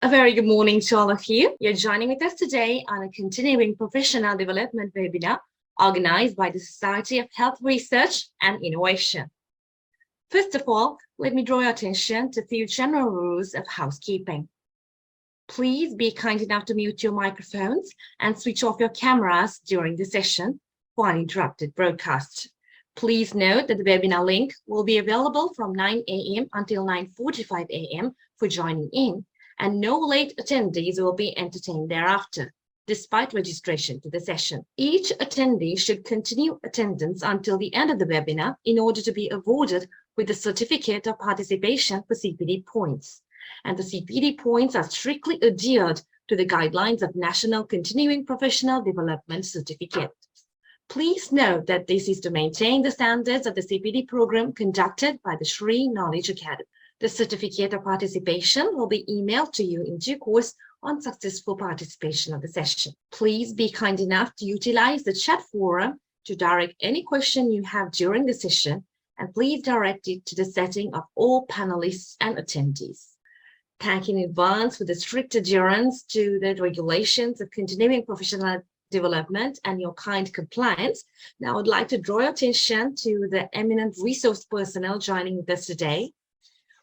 A very good morning to all of you. You're joining with us today on a continuing professional development webinar organized by the Society of Health Research and Innovation. First of all, let me draw your attention to a few general rules of housekeeping. Please be kind enough to mute your microphones and switch off your cameras during the session for uninterrupted broadcast. Please note that the webinar link will be available from 9 a.m. until 9:45 a.m. for joining in, and no late attendees will be entertained thereafter, despite registration to the session. Each attendee should continue attendance until the end of the webinar in order to be awarded with a certificate of participation for CPD points. And the CPD points are strictly adhered to the guidelines of National Continuing Professional Development Certificate. Please note that this is to maintain the standards of the CPD program conducted by the Shri Knowledge Academy. The certificate of participation will be emailed to you in due course on successful participation of the session. Please be kind enough to utilize the chat forum to direct any question you have during the session, and please direct it to the setting of all panelists and attendees. Thank you in advance for the strict adherence to the regulations of continuing professional development and your kind compliance. Now, I would like to draw your attention to the eminent resource personnel joining with us today.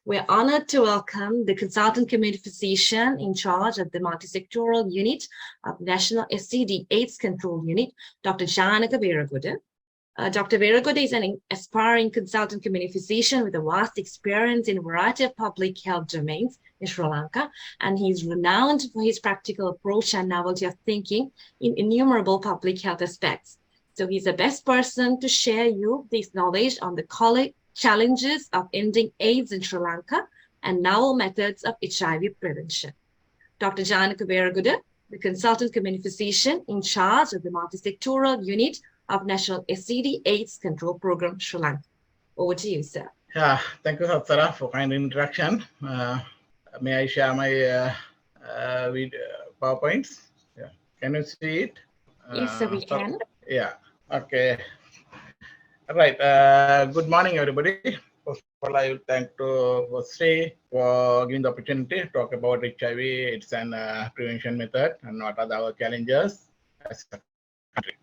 We're honored to welcome the consultant community physician in charge of the multisectoral unit of National STD AIDS Control Unit, Dr. Janaka Veraguda. Dr. Veraguda is an aspiring consultant community physician with a vast experience in a variety of public health domains in Sri Lanka, and he's renowned for his practical approach and novelty of thinking in innumerable public health aspects. So he's the best person to share you this knowledge on the challenges of ending AIDS in Sri Lanka and novel methods of HIV prevention. Dr. Janaka Veraguda, the consultant community physician in charge of the multisectoral unit of National STD AIDS Control Program, Sri Lanka. Over to you, sir. Yeah, thank you, Saptara, for kind introduction. May I share my PowerPoints? Yeah. Can you see it? Yes, sir, we can. Yeah, okay. Right. Good morning, everybody. First of all, I will thank to Sri for giving the opportunity to talk about HIV, AIDS, and prevention method, and what are our challenges as a country.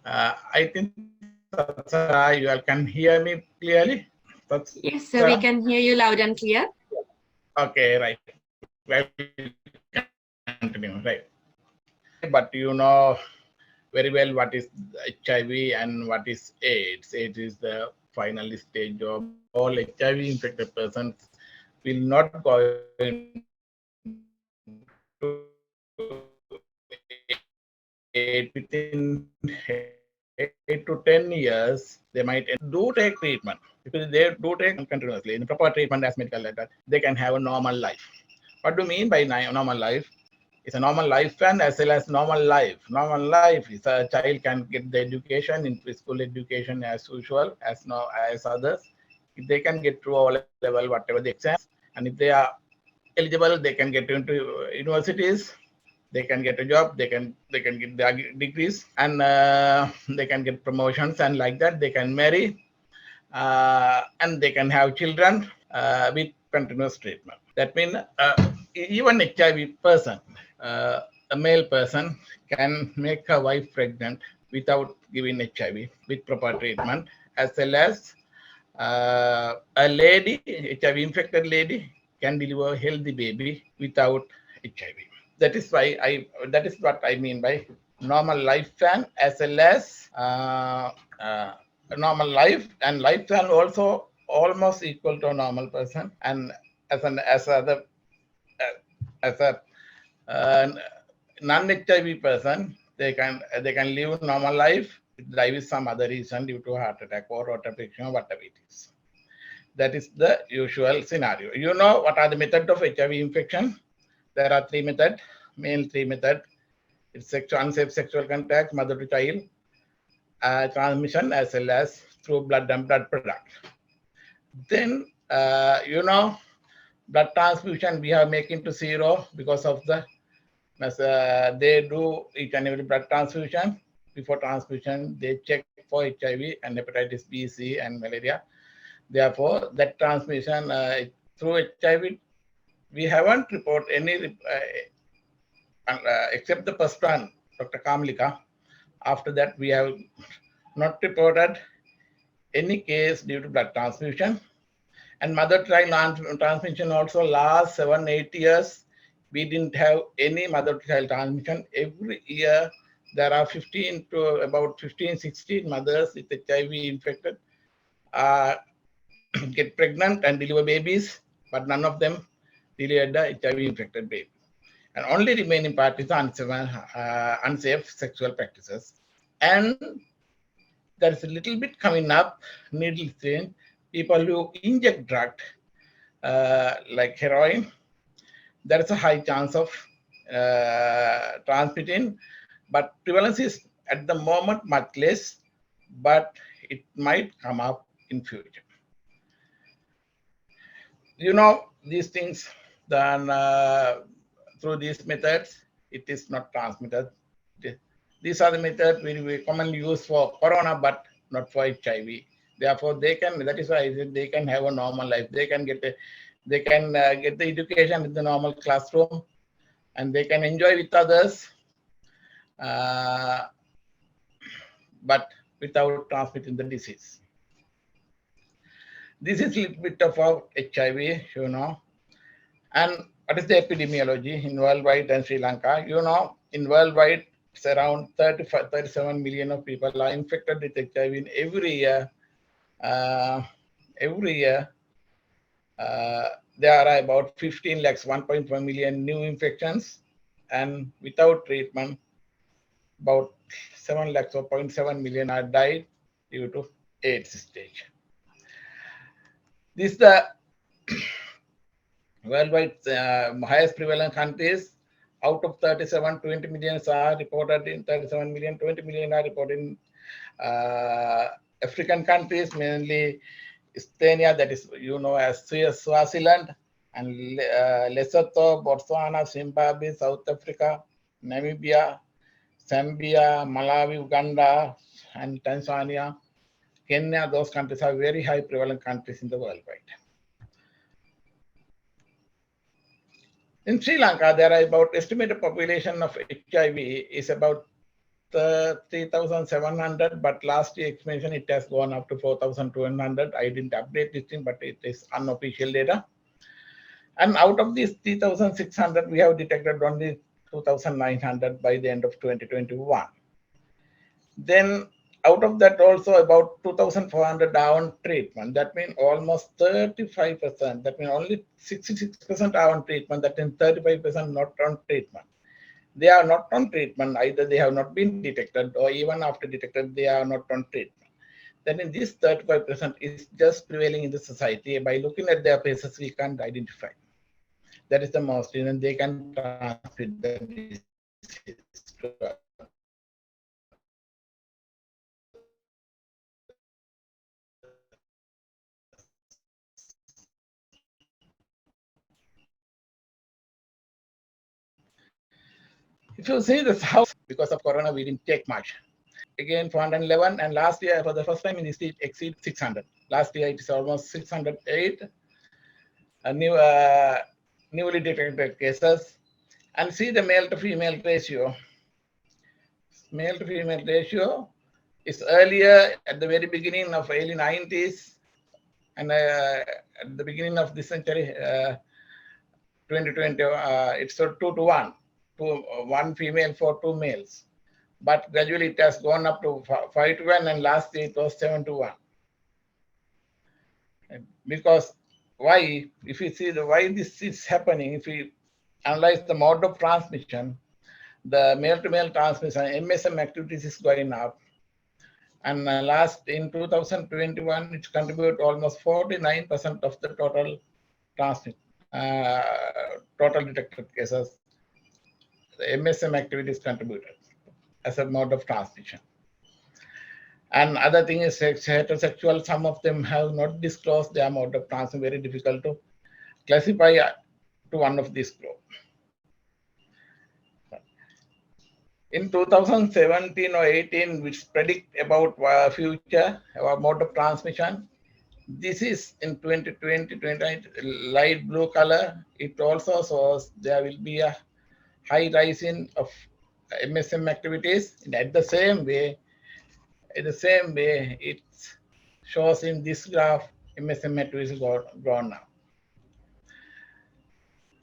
I think you all can hear me clearly. Yes, sir, we can hear you loud and clear. Okay, right. Well, continue, right. But you know very well what is HIV and what is AIDS. AIDS is the final stage of all HIV infected persons will not go into AIDS within 8 to 10 years. They might do take treatment because they do take continuously in proper treatment as medical letter. They can have a normal life. What do you mean by normal life? It's a normal lifespan as well as normal life. Normal life is a child can get the education in preschool education as usual, as others. If they can get through all level, whatever the exams, and if they are eligible, they can get into universities. They can get a job. They can get their degrees, and they can get promotions, and like that they can marry, and they can have children with continuous treatment. That means even HIV person, a male person can make a wife pregnant without giving HIV with proper treatment, as well as a lady, HIV infected lady, can deliver a healthy baby without HIV. That is why that is what I mean by normal lifespan as well as normal life, and lifespan also almost equal to a normal person, and as a non-HIV person, they can live normal life, die with some other reason due to heart attack or infection or whatever it is. That is the usual scenario. You know what are the methods of HIV infection? There are three methods, main three methods. It's unsafe sexual contact, mother to child, transmission, as well as through blood and blood product. Then, you know, blood transfusion we are making to zero because of the they do each and every blood transfusion. Before transfusion, they check for HIV and hepatitis B, C, and malaria. Therefore, that transmission through HIV we haven't reported any, except the first one, Dr. Kamlika. After that, we have not reported any case due to blood transfusion. And mother-child transmission also last 7-8 years, we didn't have any mother-child transmission. Every year, there are 15 to about 15, 16 mothers with HIV infected get pregnant and deliver babies, but none of them delivered the HIV infected baby. And only remaining part is unsafe sexual practices. And there is a little bit coming up, needless to say, people who inject drug like heroin, there is a high chance of transmitting, but prevalence is at the moment much less, but it might come up in future. You know these things, then through these methods, it is not transmitted. These are the methods we commonly use for corona, but not for HIV. Therefore, they can. That is why I said they can have a normal life. They can get the education in the normal classroom, and they can enjoy with others, but without transmitting the disease. This is a little bit about HIV, you know. And what is the epidemiology in worldwide and Sri Lanka? You know, in worldwide, it's around 37 million of people are infected with HIV in every year. Every year, there are about 15 lakhs, 1.1 million new infections, and without treatment, about 7 lakhs or 0.7 million are died due to AIDS stage. This is the worldwide highest prevalent countries. Out of 37, 20 million are reported in 37 million, 20 million are reported in African countries, mainly Estonia, that is, you know, as Swaziland, and Lesotho, Botswana, Zimbabwe, South Africa, Namibia, Zambia, Malawi, Uganda, and Tanzania, Kenya. Those countries are very high prevalent countries in the worldwide. In Sri Lanka, there are about estimated population of HIV is about 3,700, but last year estimation it has gone up to 4,200. I didn't update this thing, but it is unofficial data. And out of these 3,600, we have detected only 2,900 by the end of 2021. Then out of that also about 2,400 are on treatment. That means almost 35%. That means only 66% are on treatment. That means 35% not on treatment. They are not on treatment. Either they have not been detected, or even after detected, they are not on treatment. Then in this 35% is just prevailing in the society. By looking at their faces, we can't identify. That is the most, and they can transmit the disease to If you see this house, because of Corona, we didn't take much. Again, 411, and last year, for the first time in history, it exceeded 600. Last year, it is almost 608 newly detected cases. And see the male to female ratio. Male to female ratio is earlier at the very beginning of early 90s, and at the beginning of this century, 2020, it's 2 to 1, one female for 2 males. But gradually it has gone up to 5 to 1, and last year it was 7 to 1. Because why? If you see why this is happening, if we analyze the mode of transmission, the male-to-male transmission, MSM activities is going up. And last in 2021, it contributed almost 49% of the total transmit, total detected cases. The MSM activities contributed as a mode of transmission. And other thing is heterosexual. Some of them have not disclosed their mode of transmission. Very difficult to classify to one of these groups. In 2017 or 18, which predict about future, our mode of transmission, This is in 2020, 29, light blue color. It also shows there will be a high rise in of MSM activities. And at the same way, it shows in this graph, MSM activities gone now.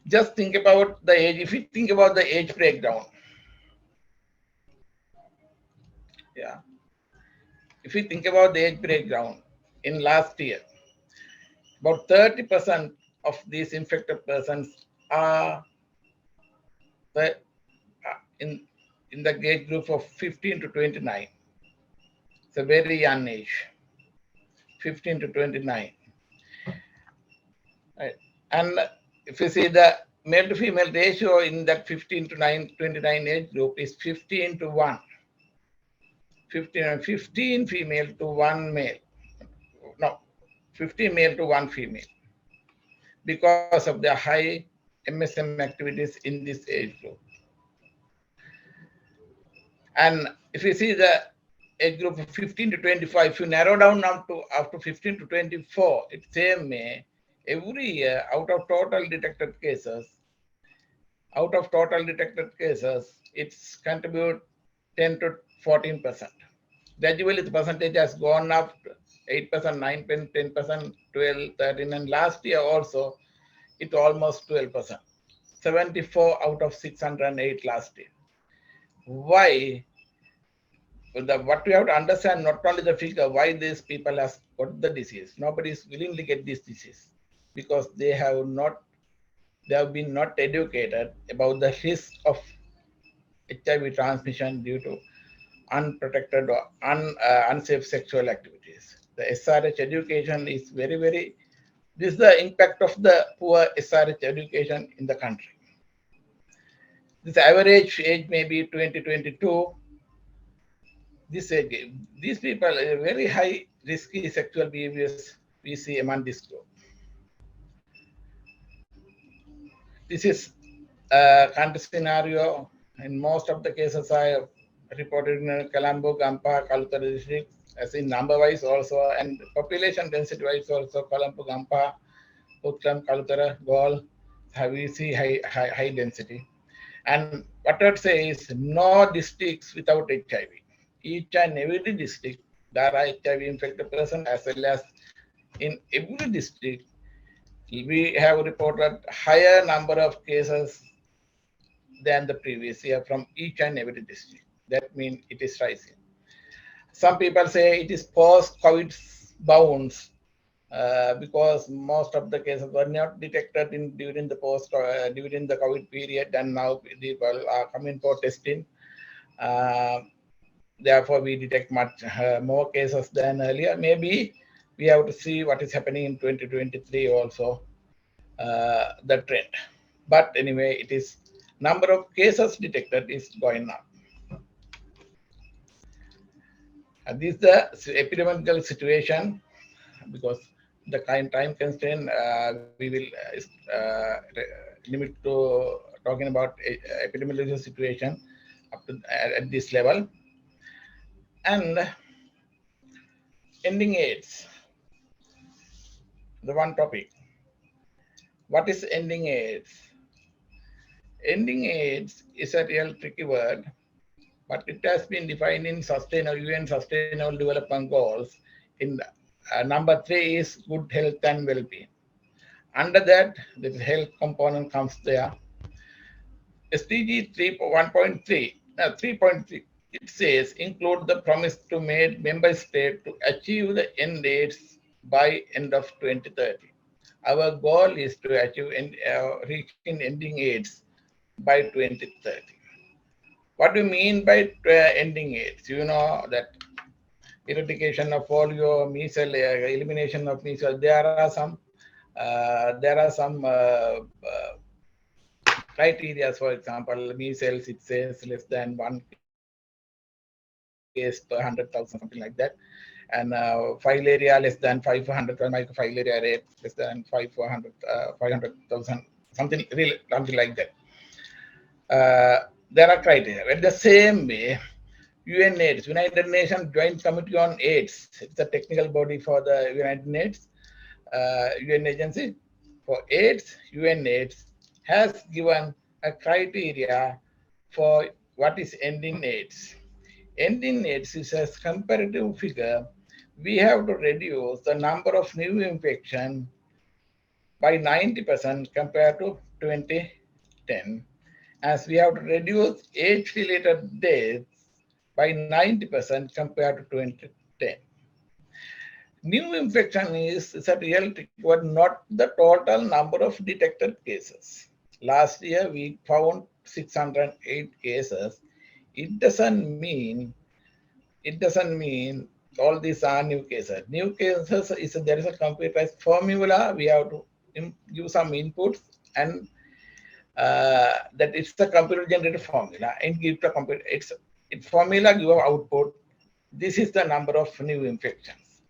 Just think about the age. If you think about the age breakdown, yeah. If you think about the age breakdown in last year, about 30% of these infected persons are the in the age group of 15 to 29. It's a very young age, 15 to 29. Right? And if you see the male to female ratio in that 15 to 29 age group is 15 to 1. 15 female to 1 male. No, 15 male to 1 female. Because of the high MSM activities in this age group. And if you see the age group of 15 to 25, if you narrow down now to after 15 to 24, it's same way. Every year, out of total detected cases, it's contribute 10 to 14%. Gradually, the percentage has gone up 8%, 9%, 10%, 12, 13, and last year also, it almost 12%. 74 out of 608 last year. Why? What we have to understand, not only the figure, why these people have got the disease. Nobody is willingly get this disease because they have been not educated about the risk of HIV transmission due to unprotected or unsafe sexual activities. The SRH education is very, very. This is the impact of the poor SRH education in the country. This average age may be 20, 22. These people are very high risky sexual behaviors we see among this group. This is a country scenario. In most of the cases I have reported in Colombo, Gampa, Kalutara district, as in number wise also, and population density wise also, Colombo, Gampa, Uttam, Kalutara, Gaul, we see high density. And what I would say is no districts without HIV. Each and every district there are HIV infected person, as well as in every district we have reported higher number of cases than the previous year from each and every district. That means it is rising. Some people say it is post-COVID bounce because most of the cases were not detected during the COVID period, and now people are coming for testing. Therefore, we detect much more cases than earlier. Maybe we have to see what is happening in 2023 also, the trend. But anyway, it is number of cases detected is going up. And this is the epidemiological situation. Because the time constraint, we will limit to talking about epidemiological situation up to at this level. And ending AIDS, the one topic. What is ending AIDS? Ending AIDS is a real tricky word, but it has been defined in UN Sustainable Development Goals. In number 3 is good health and well-being. Under that, the health component comes there. SDG 3.3, it says include the promise to make member state to achieve the end dates by end of 2030. Our goal is to achieve reaching ending AIDS by 2030. What do you mean by ending AIDS? You know that eradication of polio, measles, elimination of measles. There are some criteria. For example, measles, it says less than 1 case per 100,000, something like that. And fileria less than 500,000, microfilaria rate less than 500,000, something like that. There are criteria. In the same way, UNAIDS, United Nations Joint Committee on AIDS. It's a technical body for the United Nations, UN agency for AIDS. UNAIDS has given a criteria for what is ending AIDS. Ending AIDS is a comparative figure. We have to reduce the number of new infections by 90% compared to 2010, as we have to reduce age-related deaths by 90% compared to 2010. New infection is a real but not the total number of detected cases. Last year, we found 608 cases. It doesn't mean all these are new cases. New cases is there is a computerized formula. We have to give some inputs, and that it's the computer generated formula and give the computer its formula give output. This is the number of new infections.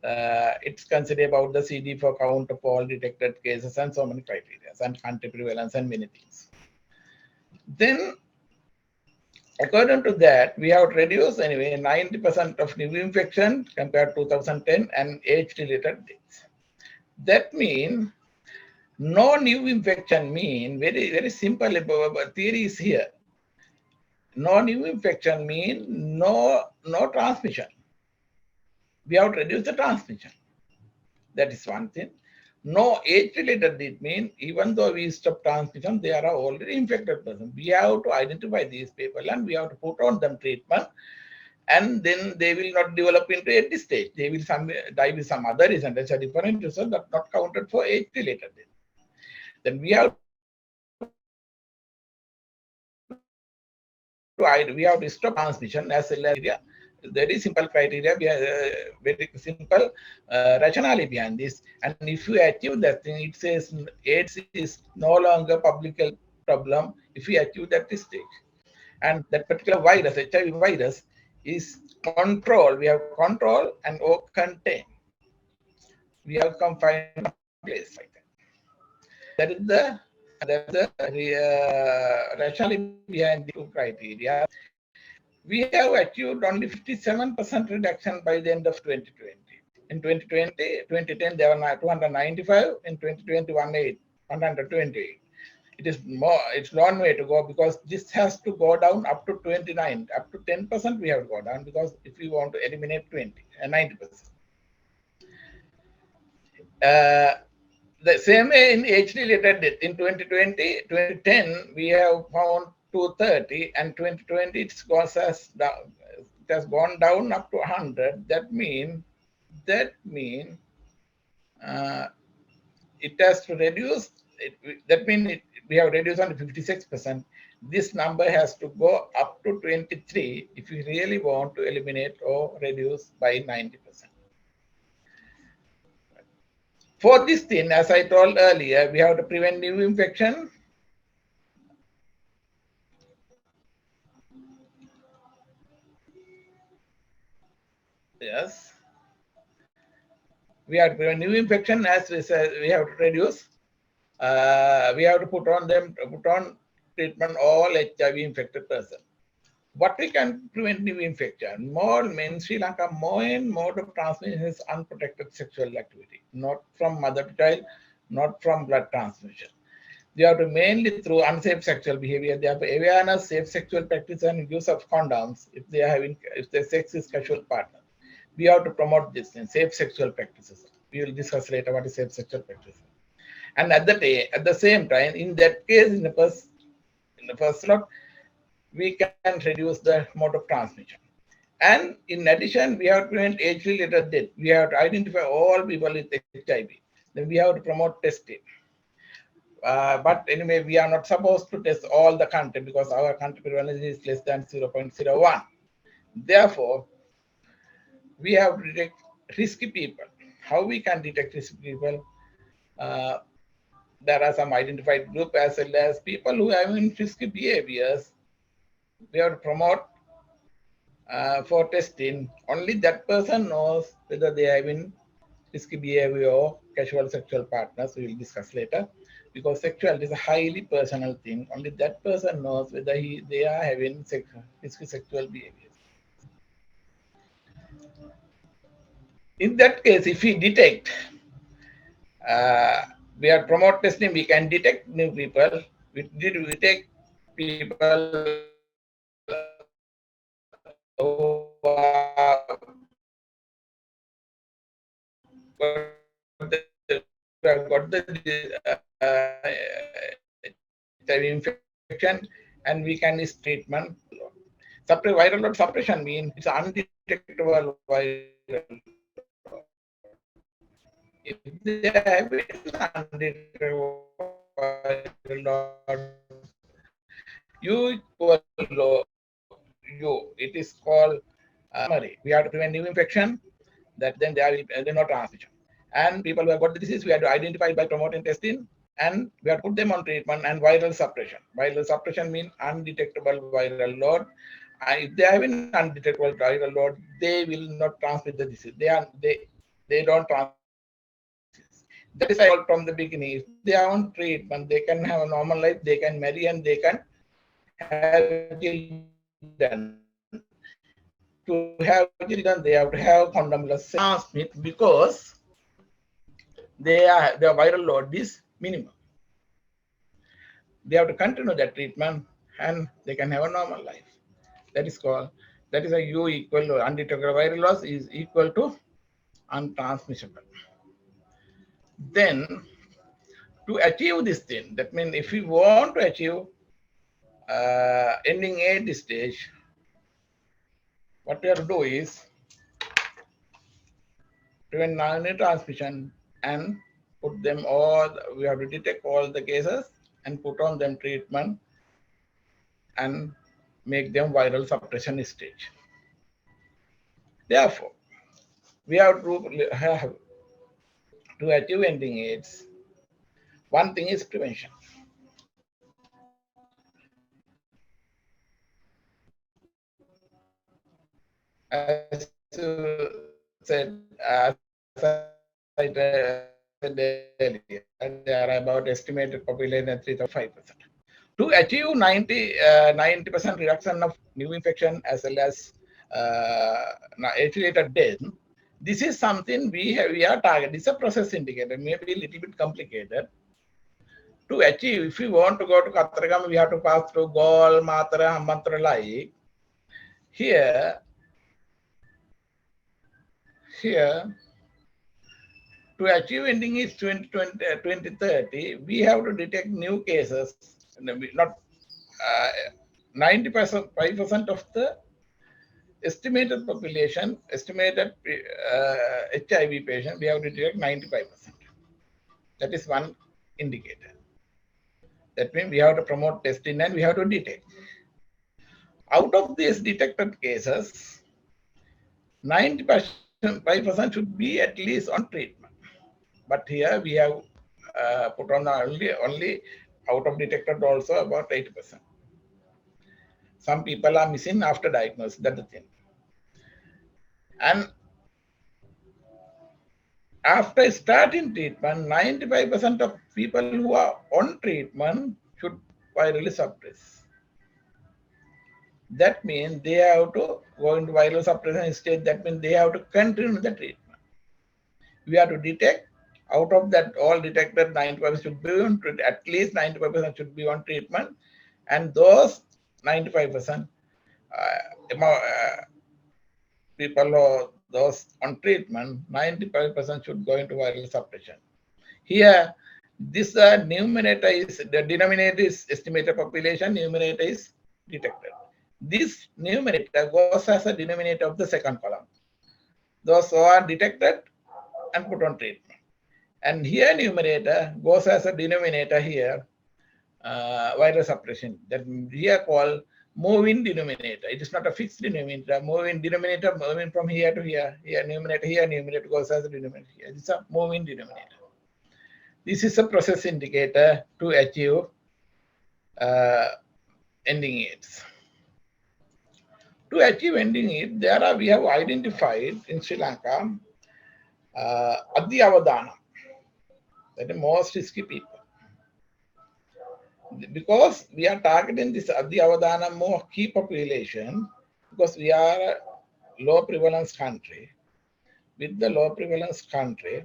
It's considered about the CD for count of all detected cases and so many criteria and country prevalence and many things. Then according to that, we have reduced anyway 90% of new infection compared to 2010 and age-related deaths. That means no new infection mean very simple theory is here. No new infection mean no transmission. We have to reduce the transmission. That is one thing. No age-related death mean even though we stop transmission, they are already infected person. We have to identify these people and we have to put on them treatment, and then they will not develop into end stage. They will die with some other reason. That's a different reason that not counted for age-related death. Then we have to stop transmission as well as very simple criteria, very simple rationale behind this. And if you achieve that thing, it says AIDS is no longer public health problem if we achieve that stage. And that particular virus, HIV virus, is control. We have control and or contain. We have confined place like that. That is the rationale behind the two criteria. We have achieved only 57% reduction by the end of 2020. In 2010, there were 295. In 2021, 128. It is more. It's long way to go because this has to go down up to 29, up to 10%. We have to go down because if we want to eliminate 90%. The same way in age-related death. In 2020, 2010, we have found 230, and 2020 it has gone down up to 100. That means it has to reduce. That means we have reduced only 56%. This number has to go up to 23 if we really want to eliminate or reduce by 90%. For this thing, as I told earlier, we have to prevent new infection. Yes. We have to prevent new infection as we said, we have to reduce. We have to put on treatment all HIV infected person. What we can prevent new infection? More in Sri Lanka, main mode of transmission is unprotected sexual activity, not from mother to child, not from blood transmission. They have to mainly through unsafe sexual behavior. They have awareness, safe sexual practice, and use of condoms if their sex is casual partner. We have to promote this in safe sexual practices. We will discuss later what is safe sexual practice. And at the same time, in that case, in the first slot, we can reduce the mode of transmission. And in addition, we have to prevent age-related death. We have to identify all people with HIV. Then we have to promote testing. But anyway, we are not supposed to test all the country because our country prevalence is less than 0.01. Therefore, we have to detect risky people. How we can detect risky people? There are some identified group as well as people who have risky behaviors. We have to promote for testing. Only that person knows whether they have risky behavior or casual sexual partners. We will discuss later. Because sexuality is a highly personal thing. Only that person knows whether they are having risky sexual behavior. In that case, if we detect, we are promote testing, we can detect new people. We did detect people infection, and we can use treatment. Viral load suppression means it's undetectable viral load. If they have undetectable viral load, U equal U. It is called summary. We have to prevent new infection. That then there is no transmission. And people who have got the disease, we have to identify by promoting testing, and we have to put them on treatment and viral suppression. Viral suppression means undetectable viral load. If they have an undetectable viral load, they will not transmit the disease. They don't transmit the disease. That is I told from the beginning. If they are on treatment, they can have a normal life, they can marry, and they can have children. To have children, they have to have condomless transmit because their viral load is minimum. They have to continue that treatment and they can have a normal life. That is called, that is a U equal to undetectable viral loss is equal to untransmissible. Then to achieve this thing, that means if we want to achieve ending age stage, what we have to do is prevent non transmission and put them all, we have to detect all the cases and put on them treatment and make them viral suppression stage. Therefore, we have to achieve ending AIDS. One thing is prevention. As I said earlier, there are about estimated population at 3.5%. To achieve 90% reduction of new infection as well as age-related death, this is something we are targeting. It's a process indicator, maybe a little bit complicated. To achieve, if we want to go to Katragam, we have to pass through Gol, Matra, Mantra like. Here, to achieve ending is 2030, we have to detect new cases. Not 95% of the estimated population, estimated HIV patient, we have to detect 95%. That is one indicator. That means we have to promote testing and we have to detect. Out of these detected cases, 95% should be at least on treatment. But here we have put on only out of detected also about 80%. Some people are missing after diagnosis, that's the thing. And after starting treatment, 95% of people who are on treatment should virally suppress. That means they have to go into viral suppression stage. That means they have to continue the treatment. We have to detect. Out of that, all detected 95% should be on at least 95% should be on treatment, and those 95% people or those on treatment, 95% should go into viral suppression. Here, this numerator is, the denominator is estimated population, numerator is detected. This numerator goes as a denominator of the second column. Those who are detected and put on treatment. And here numerator goes as a denominator here, viral suppression. That here called moving denominator. It is not a fixed denominator. Moving denominator, moving from here to here. Here numerator goes as a denominator here. It's a moving denominator. This is a process indicator to achieve ending AIDS. To achieve ending AIDS, we have identified in Sri Lanka Adi Avadana, that the most risky people. Because we are targeting this Adi Avadana more key population, because we are a low prevalence country, with the low prevalence country,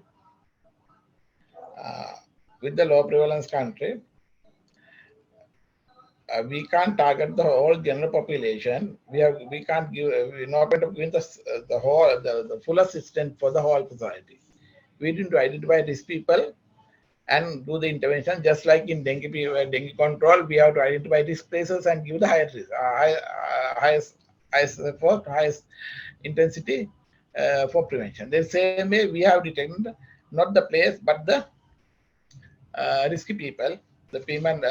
uh, with the low prevalence country, we can't target the whole general population. We can't give we're not going to give the whole the full assistance for the whole society. We need to identify these people and do the intervention. Just like in dengue control, we have to identify these places and give the highest risk, highest effort, highest intensity for prevention. The same way we have detected not the place but the risky people, the women,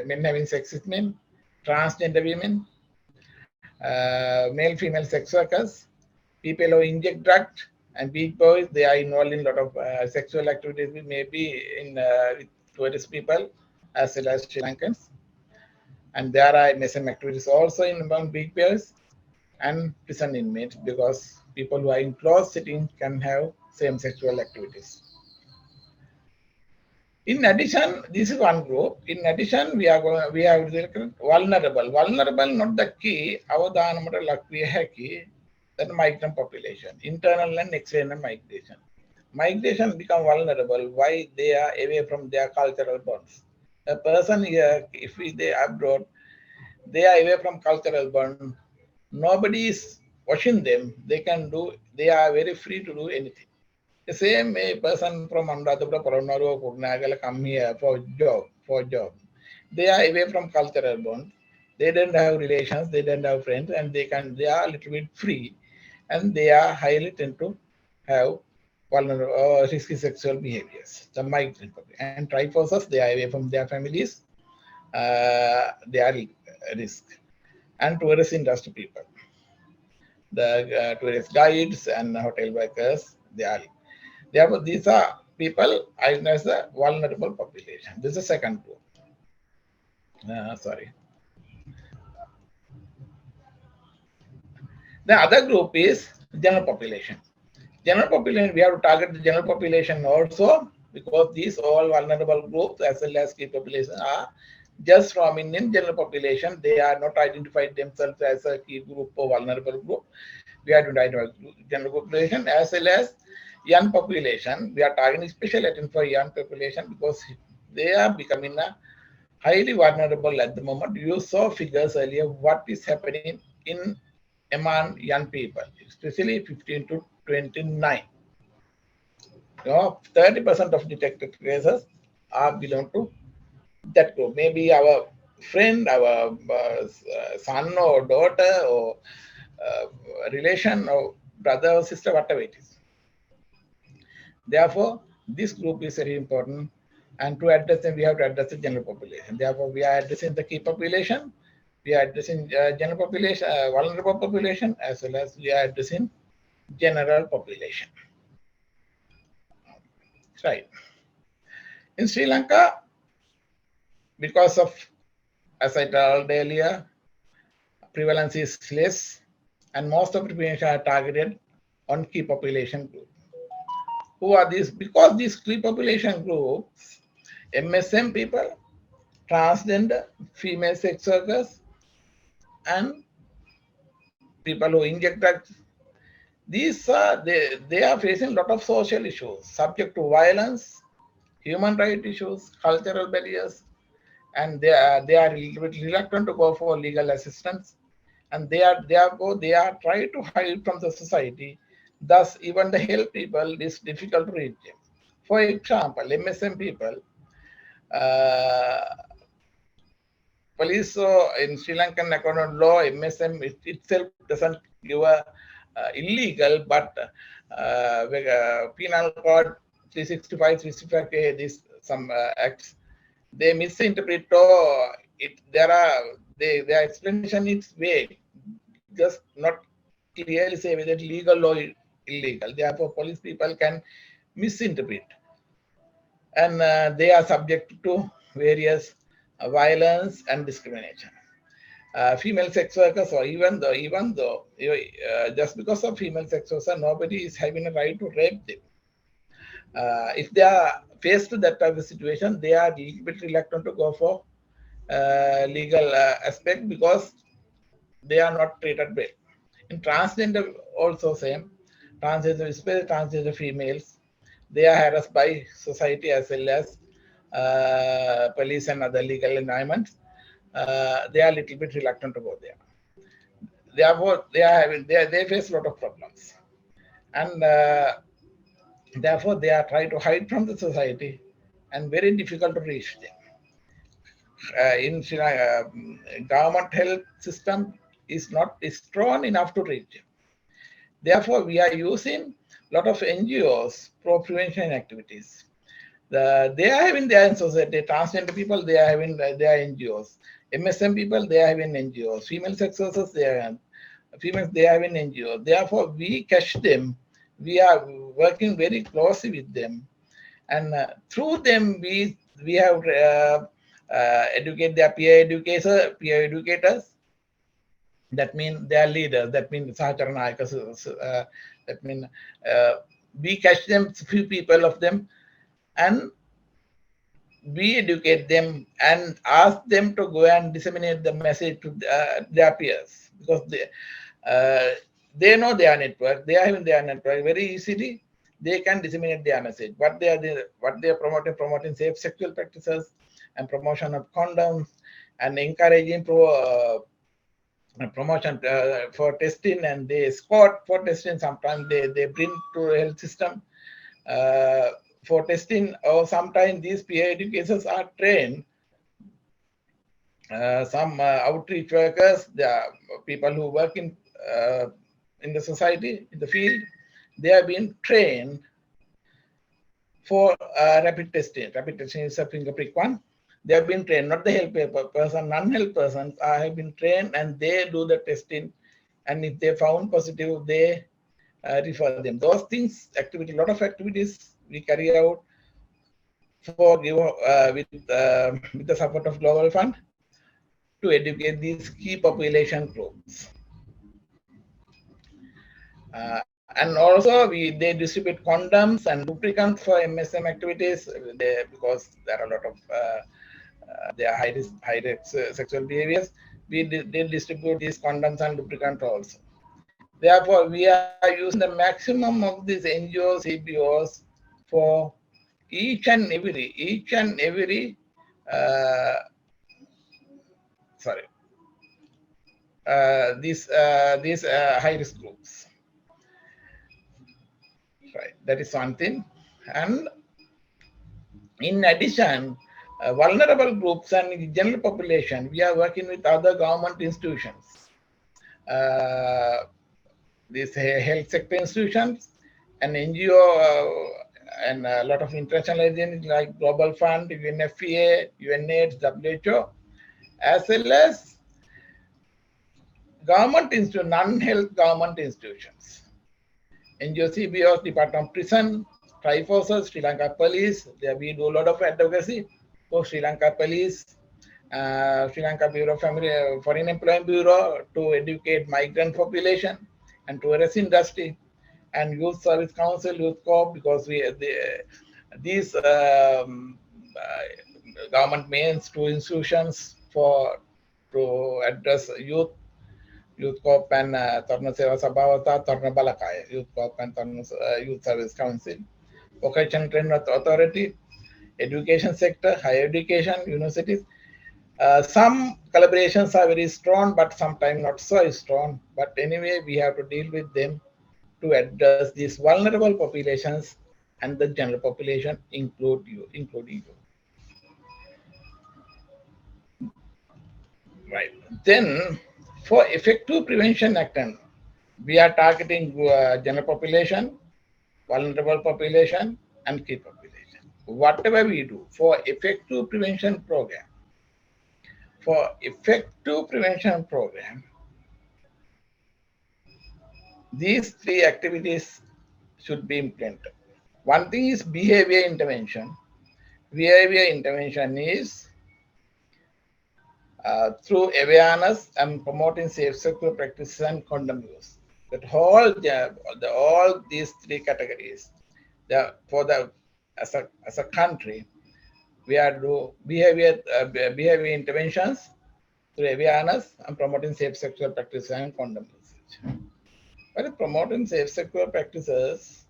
men having sex with men, transgender women, male female sex workers, people who inject drugs, and beach boys. They are involved in a lot of sexual activities, maybe in with tourist people as well as Sri Lankans. And there are MSM activities also in among beach boys and prison inmates, because people who are in closed sitting can have same sexual activities. In addition, this is one group. In addition, we have vulnerable. Vulnerable, not the key. Avadhanamata lakviya key. That migrant population, internal and external migration. Migration become vulnerable. Why? They are away from their cultural bonds. A person here, if they abroad, they are away from cultural bond. Nobody is watching them. They can do. They are very free to do anything. The same a person from Anuradhapura, Paranuru, Kurnagal come here for job. They are away from cultural bonds. They don't have relations, they don't have friends, and they are a little bit free, and they are highly tend to have vulnerable risky sexual behaviors. The migrant public. And trifosas, they are away from their families, they are risk. And tourist industry people, the tourist guides and hotel workers, they are. Therefore, these are people as a vulnerable population. This is the second group. Sorry. The other group is general population. General population, we have to target the general population also, because these all vulnerable groups as well as key population are just from Indian general population. They are not identified themselves as a key group or vulnerable group. We have to identify general population as well as young population. We are targeting special attention for young population because they are becoming a highly vulnerable at the moment. You saw figures earlier what is happening in among young people, especially 15 to 29. 30% of detected cases are belong to that group. Maybe our friend, our son or daughter or relation or brother or sister, whatever it is. Therefore, this group is very important. And to address them, we have to address the general population. Therefore, we are addressing the key population, we are addressing general population, vulnerable population, as well as we are addressing general population. Right. In Sri Lanka, because of, as I told earlier, prevalence is less, and most of the population are targeted on key population group. Who are these? Because these key population groups, MSM people, transgender, female sex workers, and people who inject drugs, these are they are facing a lot of social issues, subject to violence, human rights issues, cultural barriers, and they are a little bit reluctant to go for legal assistance, and they are trying to hide from the society. Thus, even the help people is difficult to reach them. For example, MSM people, uh, police in Sri Lankan economic law, MSM itself doesn't give a illegal, but penal code 365, 365K, these some acts, they misinterpret it. Their explanation is vague, just not clearly say whether legal or illegal. Therefore, police people can misinterpret, and they are subject to various violence and discrimination. Female sex workers, or even though just because of female sex workers, nobody is having a right to rape them. If they are faced with that type of situation, they are a little bit reluctant to go for legal aspect because they are not treated well. In transgender also same. transgender, especially transgender females, they are harassed by society as well as police and other legal environments. They are a little bit reluctant to go there. Therefore, they face a lot of problems, and therefore they are trying to hide from the society, and very difficult to reach them. In Sri Lanka, government health system is not strong enough to reach them. Therefore, we are using a lot of NGOs for prevention activities. They are having their society. Transgender people, they are having their NGOs. MSM people, they are having NGOs. Female sex workers, females, they are having NGOs. Therefore, we catch them. We are working very closely with them, and through them, we have educate their peer educators. That means they are leaders. That means Sahacharana. That means we catch them, few people of them, and we educate them and ask them to go and disseminate the message to their peers, because they know their network. They are having their network very easily. They can disseminate their message. What they are promoting safe sexual practices and promotion of condoms, and encouraging promotion for testing, and they escort for testing. Sometimes they bring to the health system for testing, or sometimes these peer educators are trained. Some outreach workers, the people who work in the society, in the field, they have been trained for rapid testing. Rapid testing is a finger prick one. They have been trained, not the health person, non-health persons have been trained, and they do the testing. And if they found positive, they refer them. Those things, a lot of activities we carry out for with the support of Global Fund to educate these key population groups. And also they distribute condoms and lubricants for MSM activities, because there are a lot of there are high risk sexual behaviors. They distribute these condoms and lubricants also. Therefore, we are using the maximum of these NGOs, CBOs for each and every these high risk groups. Right, that is one thing. And in addition, vulnerable groups and general population, we are working with other government institutions, these health sector institutions, and NGO, and a lot of international agencies like Global Fund, UNFPA, UNAIDS, WHO, as well as non-health government institutions. NGO CBOs, Department of Prison, Triforces, Sri Lanka Police. There we do a lot of advocacy for Sri Lanka Police, Sri Lanka Bureau of Family Foreign Employment Bureau to educate migrant population and tourist industry, and Youth Service Council, Youth Corp, because these government means two institutions to address Youth Corp and Tarna Seva Sabhavata, Tarna Balakaya, Youth Corp and Youth Service Council, Vocational Training Authority, education sector, higher education, universities. Some collaborations are very strong, but sometimes not so strong. But anyway, we have to deal with them to address these vulnerable populations and the general population, including you. Right. Then, for effective prevention action, we are targeting general population, vulnerable population, and key population. Whatever we do for effective prevention program, these three activities should be implemented. One thing is behavior intervention. Behavior intervention is through awareness and promoting safe sexual practices and condom use. That all these three categories, as a country, we are do behavior interventions through awareness and promoting safe sexual practices and condom usage. By promoting safe sexual practices,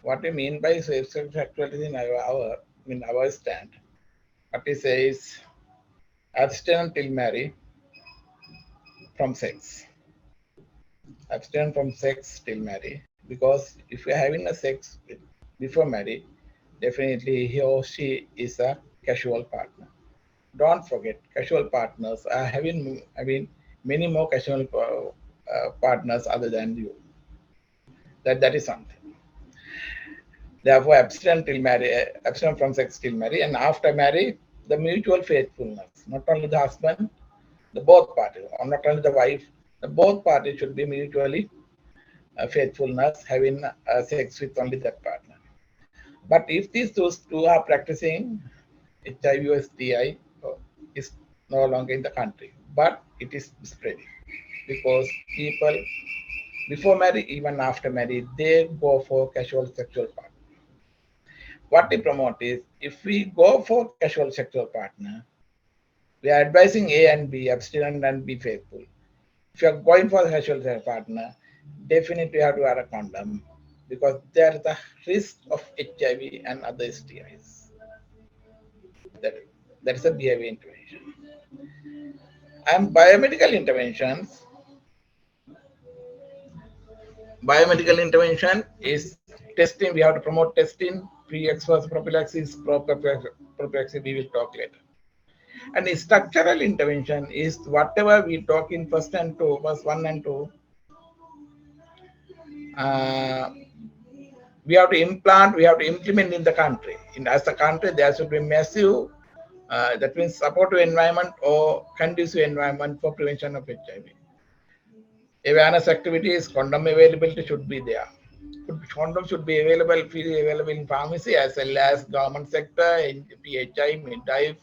what we mean by safe sexual sexuality in our stand, what we say is abstain until marry from sex. Abstain from sex till marry, because if you're having a sex before marriage, definitely he or she is a casual partner. Don't forget, casual partners are having many more casual partners other than you. That is something. Therefore, abstain from sex till marry, and after marry, the mutual faithfulness. Not only the husband, the both parties, or not only the wife, the both parties should be mutually faithfulness, having sex with only that partner. But if these two are practicing HIV or STI, is no longer in the country, but it is spreading because people before marriage, even after marriage, they go for casual sexual partner. What we promote is if we go for casual sexual partner, we are advising A and B, abstinent and be faithful. If you are going for a casual sexual partner, definitely you have to wear a condom because there is a risk of HIV and other STIs. That, that is a behavior intervention. And biomedical intervention is testing. We have to promote testing, pre-exposure prophylaxis, prophylaxis. We will talk later. And the structural intervention is whatever we talk in first and two, verse one and two. Uh, we have to implant, we have to implement in the country. As a country, there should be massive, that means supportive environment or conducive environment for prevention of HIV. Awareness activities, condom availability should be there. Condom should be available, freely available in pharmacy as well as government sector, PHI, midwife,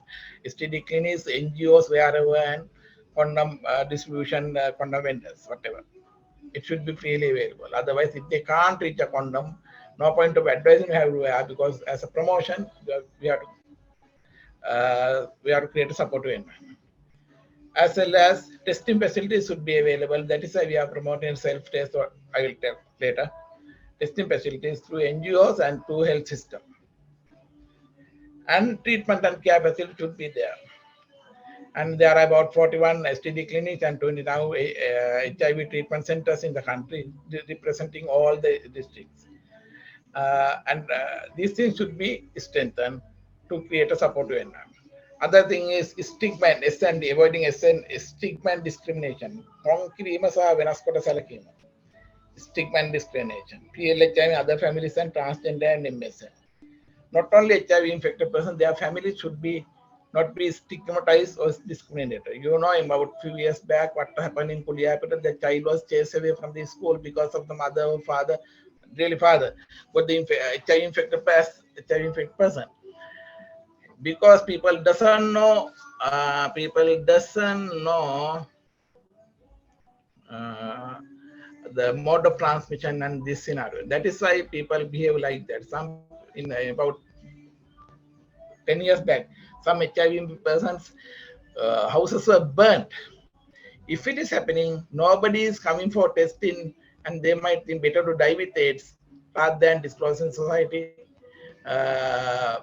STD clinics, NGOs, wherever, and condom distribution, condom vendors, whatever. It should be freely available. Otherwise, if they can't reach a condom, no point of advising how to wear, because as a promotion, we have to create a supportive environment. As well as testing facilities should be available. That is why we are promoting self-test, or I will tell later. Testing facilities through NGOs and through health system. And treatment and care facilities should be there. And there are about 41 STD clinics and 20 now HIV treatment centers in the country, representing all the districts. And these things should be strengthened to create a supportive environment. Other thing is stigma and SND, avoiding stigma and discrimination. Stigma and discrimination. PLHI and other families and transgender and MSN. Not only HIV infected person, their families should be not be stigmatized or discriminated. You know, about few years back, what happened in Kuliapeta, the child was chased away from the school because of the mother or father, really father, but the HIV infected person. Because people doesn't know uh, the mode of transmission and this scenario. That is why people behave like that. Some in about 10 years back, some HIV persons' houses were burnt. If it is happening, nobody is coming for testing, and they might think better to die with AIDS rather than disclosing society uh,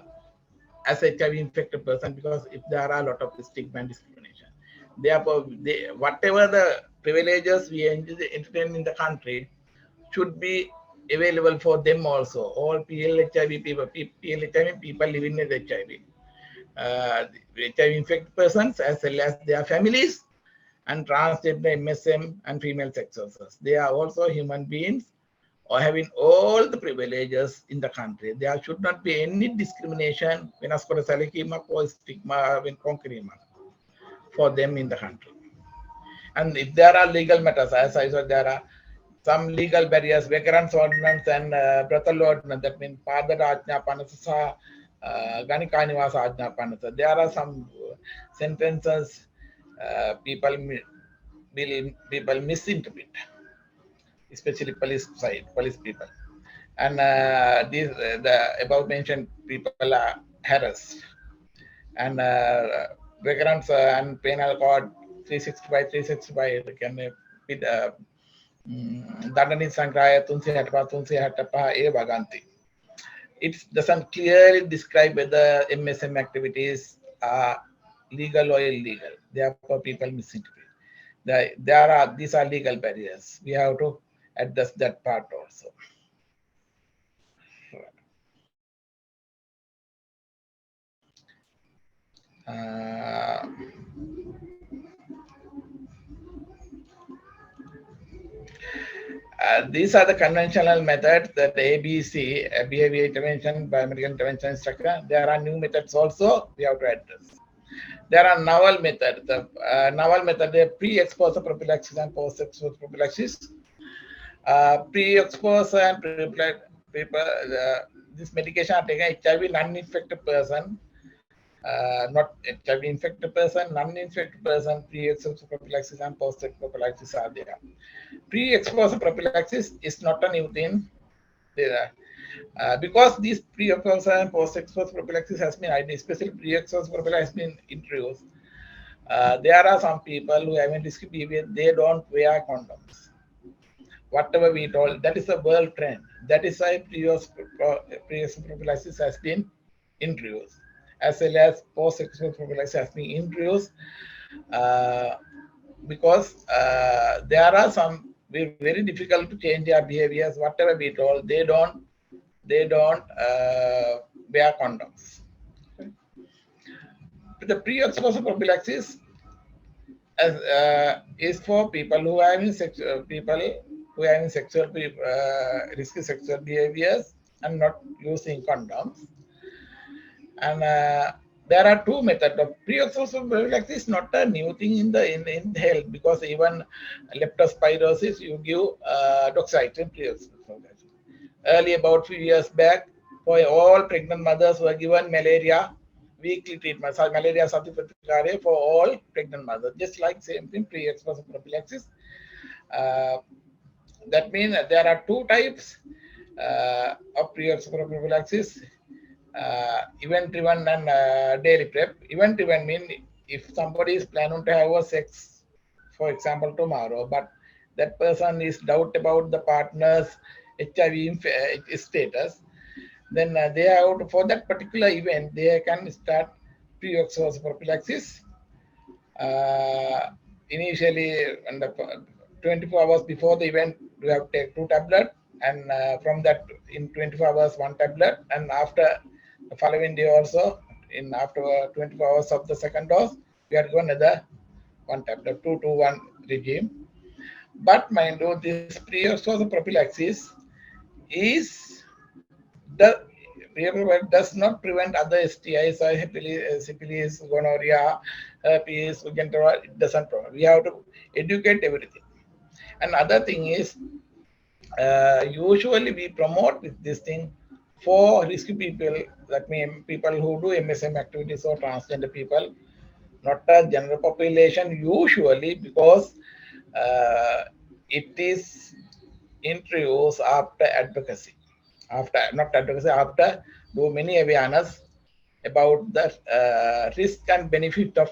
as HIV infected person, because if there are a lot of stigma and discrimination. Therefore, whatever the privileges we entertain in the country should be available for them also. All PLHIV people living with HIV. HIV infected persons as well as their families, and transgender MSM and female sex workers. They are also human beings or having all the privileges in the country. There should not be any discrimination when or stigma when for them in the country. And if there are legal matters, as I said, there are some legal barriers, Veterans Ordinance and Brothel Ordinance, that means Father Ajna Panasa, Ganika Nivasa Ajna Panasa. There are some sentences people misinterpret, especially police people. And the above mentioned people are harassed. And Vagrants and Penal Code 365 can be Dandani Sankraya Tunsi Hatapa E Vaganti. It doesn't clearly describe whether MSM activities are legal or illegal. Therefore, people misinterpret. These are legal barriers. We have to address that part also. These are the conventional methods, that ABC, behavior intervention, biomedical intervention structure. There are new methods also we have to address. There are novel methods. The novel method, the pre-exposure prophylaxis and post-exposure prophylaxis. Pre-exposure and this medication are taken HIV non-infected person, not HIV infected person, non-infected person, pre-exposure prophylaxis and post-exposure prophylaxis are there. Pre-exposure prophylaxis is not a new thing. Because these pre-exposure and post-exposure prophylaxis has been, especially pre-exposure prophylaxis has been introduced. There are some people who have a risky behavior, they don't wear condoms. Whatever we told, that is a world trend. That is why pre-exposure prophylaxis has been introduced, as well as post-exposure prophylaxis has been introduced, because there are some very difficult to change their behaviors. Whatever we told, they don't wear condoms. The pre-exposure prophylaxis is for people who are having sexual risky sexual behaviors and not using condoms. And there are two methods of pre-exposure prophylaxis. Is not a new thing in the health, because even leptospirosis you give doxycycline pre-exposure prophylaxis. Early, about few years back, for all pregnant mothers were given malaria weekly treatment, malaria certificate for all pregnant mothers, just like same thing, pre-exposure prophylaxis. Uh, that means there are two types of pre-exposure prophylaxis: event-driven and daily prep. Event-driven means if somebody is planning to have a sex, for example, tomorrow, but that person is doubt about the partner's HIV status, then they have to, for that particular event, they can start pre-exposure prophylaxis. Initially, under 24 hours before the event, you have to take 2 tablets, and from that, in 24 hours, 1 tablet, and after the following day also, in after 24 hours of the second dose, we are given another 1 tablet, 2 to 1 regime. But mind you, this pre-exposure prophylaxis is the does not prevent other STIs or syphilis, gonorrhea, herpes, it doesn't prevent. We have to educate everything. And other thing is, usually we promote this thing for risky people, that means people who do MSM activities or transgender people, not a general population usually, because it is introduced after advocacy, after do many awareness about the risk and benefit of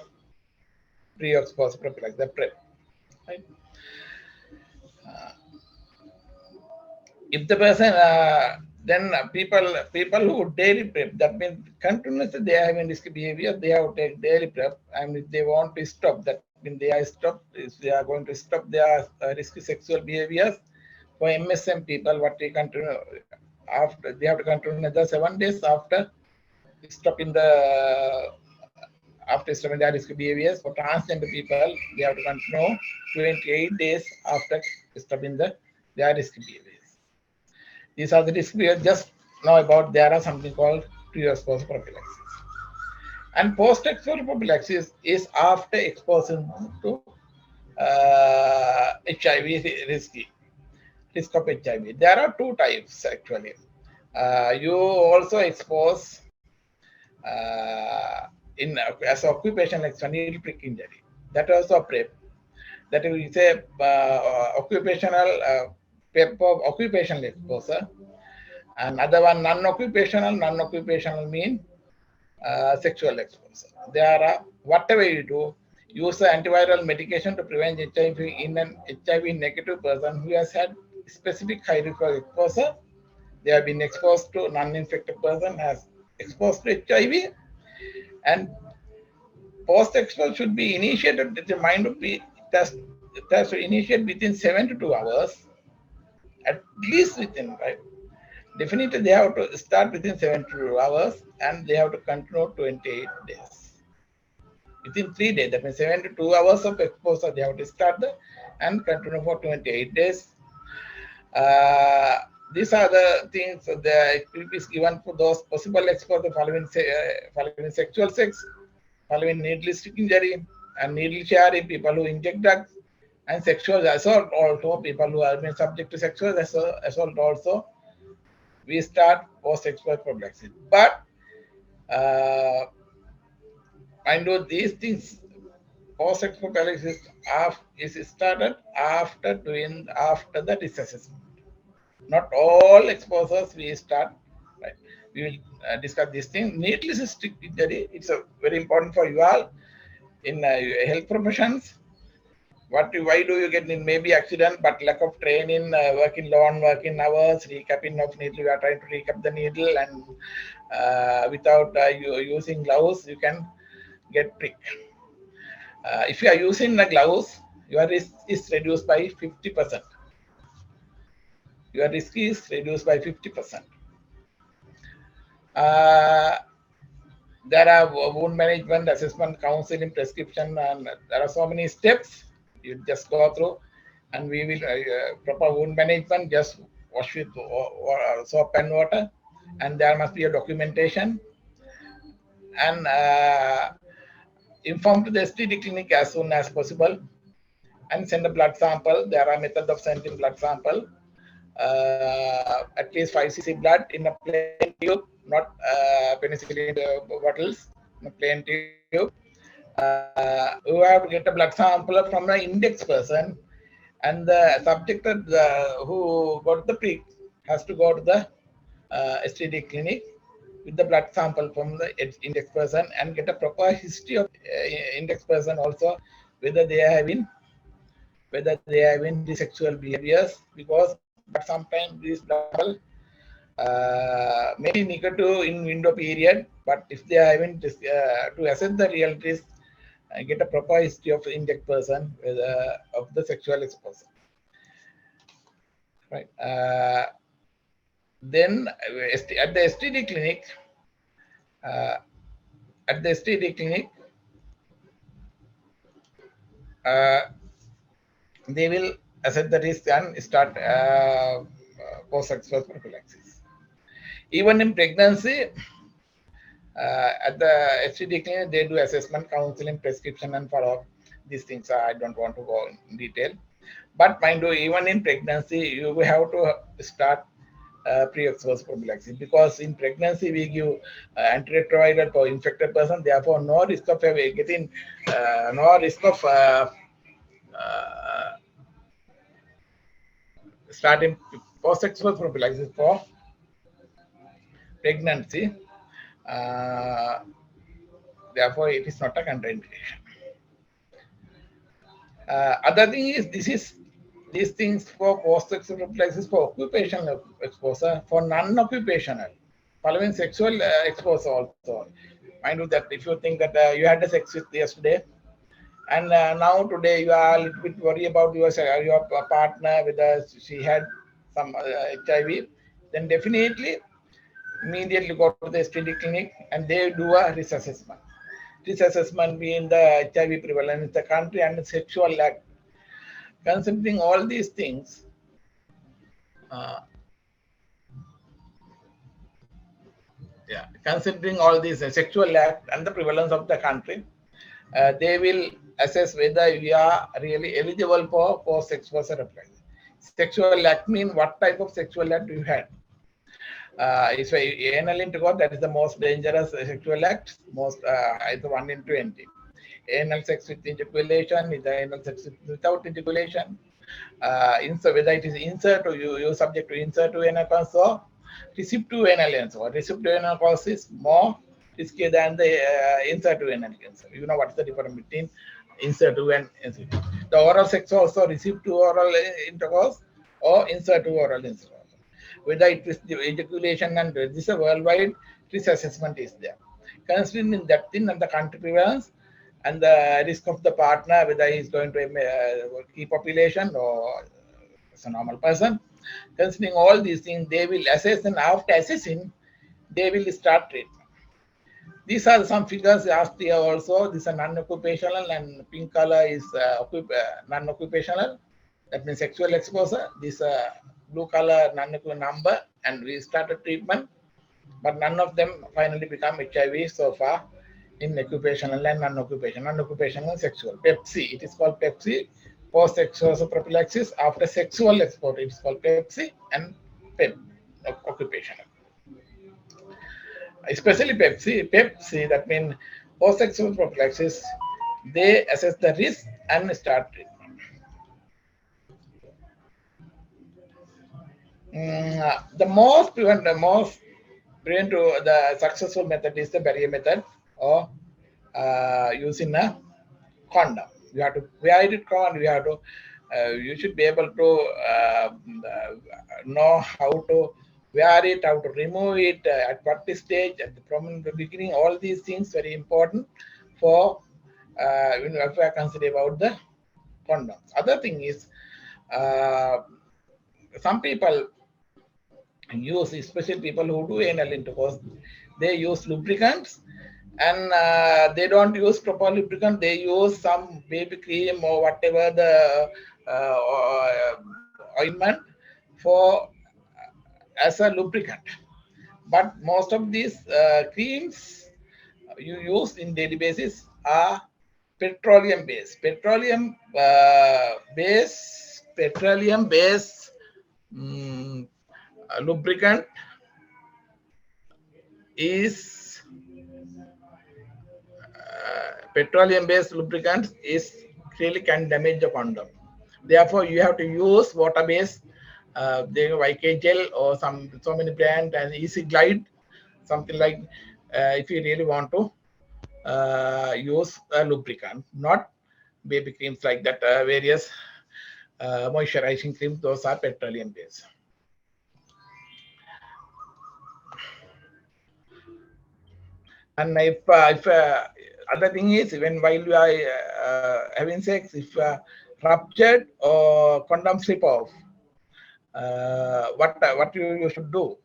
pre-exposure prophylaxis, the PrEP. Right? If the person, then people who daily prep, that means continuously they are having risky behavior, they have to take daily prep, and if they want to stop, that means they are stopped, if they are going to stop their risky sexual behaviors. For MSM people, what they continue after, they have to continue another 7 days after stopping their risky behaviors. For transgender people, they have to continue 28 days after stopping their risky behaviors. These are the risks we just know about. There are something called pre-exposure prophylaxis. And post-exposure prophylaxis is after exposure to HIV risk of HIV. There are two types actually. You also expose in as occupational needle prick injury. That also PrEP. That is a occupational PrEP of occupational exposure. Another one, non-occupational mean sexual exposure. There are, whatever you do, use the antiviral medication to prevent HIV in an HIV negative person who has had specific high risk of exposure. They have been exposed to non-infected person has exposed to HIV, and post-exposure should be initiated. The mind would be test to initiate within 72 hours, at least within, right? Definitely, they have to start within 72 hours and they have to continue 28 days. Within 3 days, that means 72 hours of exposure, they have to start and continue for 28 days. Uh, these are the things that is given for those possible exposure following sexual sex, following needless injury, and needle sharing, people who inject drugs, and sexual assault also, people who have been subject to sexual assault also. We start post-exposure prophylaxis. But I know these things, post-exposure prophylaxis is started after the risk assessment. Not all exposures we start. Right? We will discuss this thing. Needless injury. It's a very important for you all in health professions. Why do you get in maybe accident, but lack of training, working long working hours, recapping of needle, you are trying to recap the needle, and without you using gloves, you can get prick. If you are using the gloves, your risk is reduced by 50%. Your risk is reduced by 50%. There are wound management, assessment, counseling, prescription, and there are so many steps you just go through. And we will proper wound management, just wash with soap and water, and there must be a documentation, and inform to the STD clinic as soon as possible, and send a blood sample. There are methods of sending blood sample, at least 5 cc blood in a plain tube, not penicillin bottles, in a plain tube. You have to get a blood sample from an index person, and the subject who got the prick has to go to the STD clinic with the blood sample from the index person and get a proper history of index person also, whether they are having sexual behaviors, because but sometimes this blood sample may be negative in window period, but if they are having to assess the real risk, get a proper history of index person of the sexual exposure. Right. Then at the STD clinic, uh, they will assess the risk and start post-exposure prophylaxis. Even in pregnancy, at the STD clinic, they do assessment, counseling, prescription, and follow-up. These things I don't want to go in detail. But mind you, even in pregnancy, you have to start pre-exposure prophylaxis, because in pregnancy we give antiretroviral for infected person. Therefore, no risk of getting, no risk of starting post-exposure prophylaxis for pregnancy. Therefore, it is not a contraindication. Other thing is these things for post-exposure prophylaxis for occupational exposure, for non-occupational, following sexual exposure also. Mind you that if you think that you had a sex with yesterday, and now today you are a little bit worried about your partner, whether she had some HIV, then definitely immediately go to the STD clinic and they do a risk assessment. Risk assessment being the HIV prevalence in the country and the sexual act. Considering all these things, considering all these sexual act and the prevalence of the country, they will assess whether you are really eligible for post-exposure prophylaxis. Sexual act mean what type of sexual act you had. It's anal intercourse, that is the most dangerous sexual act. Most it's 1 in 20. Anal sex with ejaculation is anal sex without ejaculation. Whether it is insert or you subject to insert to anal console, receive to anal cancer. Receive to anal cause is more risky than the insert to anal cancer. You know what's the difference between insert to and insert. The oral sex also receive to oral intercourse or insert to oral intercourse. Whether it is the ejaculation and this is a worldwide risk assessment is there. Considering that thing and the country prevalence and the risk of the partner, whether he is going to key population or as a normal person, considering all these things, they will assess and after assessing, they will start treatment. These are some figures asked here also. This is non-occupational and pink color is non-occupational. That means sexual exposure. This blue color non-occupational number and we started treatment. But none of them finally become HIV so far in occupational and non-occupational, non-occupational and sexual. Pepsi, it is called Pepsi, post-sexual prophylaxis after sexual exposure. It is called Pepsi and PEP, occupational. Especially Pepsi, that means post-sexual prophylaxis, they assess the risk and start treatment. The successful method is the barrier method or using a condom. You have to wear it on. You should be able to know how to wear it, how to remove it, at what stage, from the beginning. All these things very important for if I consider about the condoms. Other thing is uh, some people use, especially people who do anal intercourse, they use lubricants and they don't use proper lubricant. They use some baby cream or whatever the ointment for as a lubricant. But most of these creams you use in daily basis are petroleum based. Petroleum based lubricant is petroleum based lubricants is really can damage the condom. Therefore, you have to use water based, the YK gel or so many brand and Easy Glide, something like if you really want to use a lubricant, not baby creams like that, various moisturizing creams, those are petroleum based. And if other thing is, even while you are having sex, if ruptured or condom slip off, what you should do?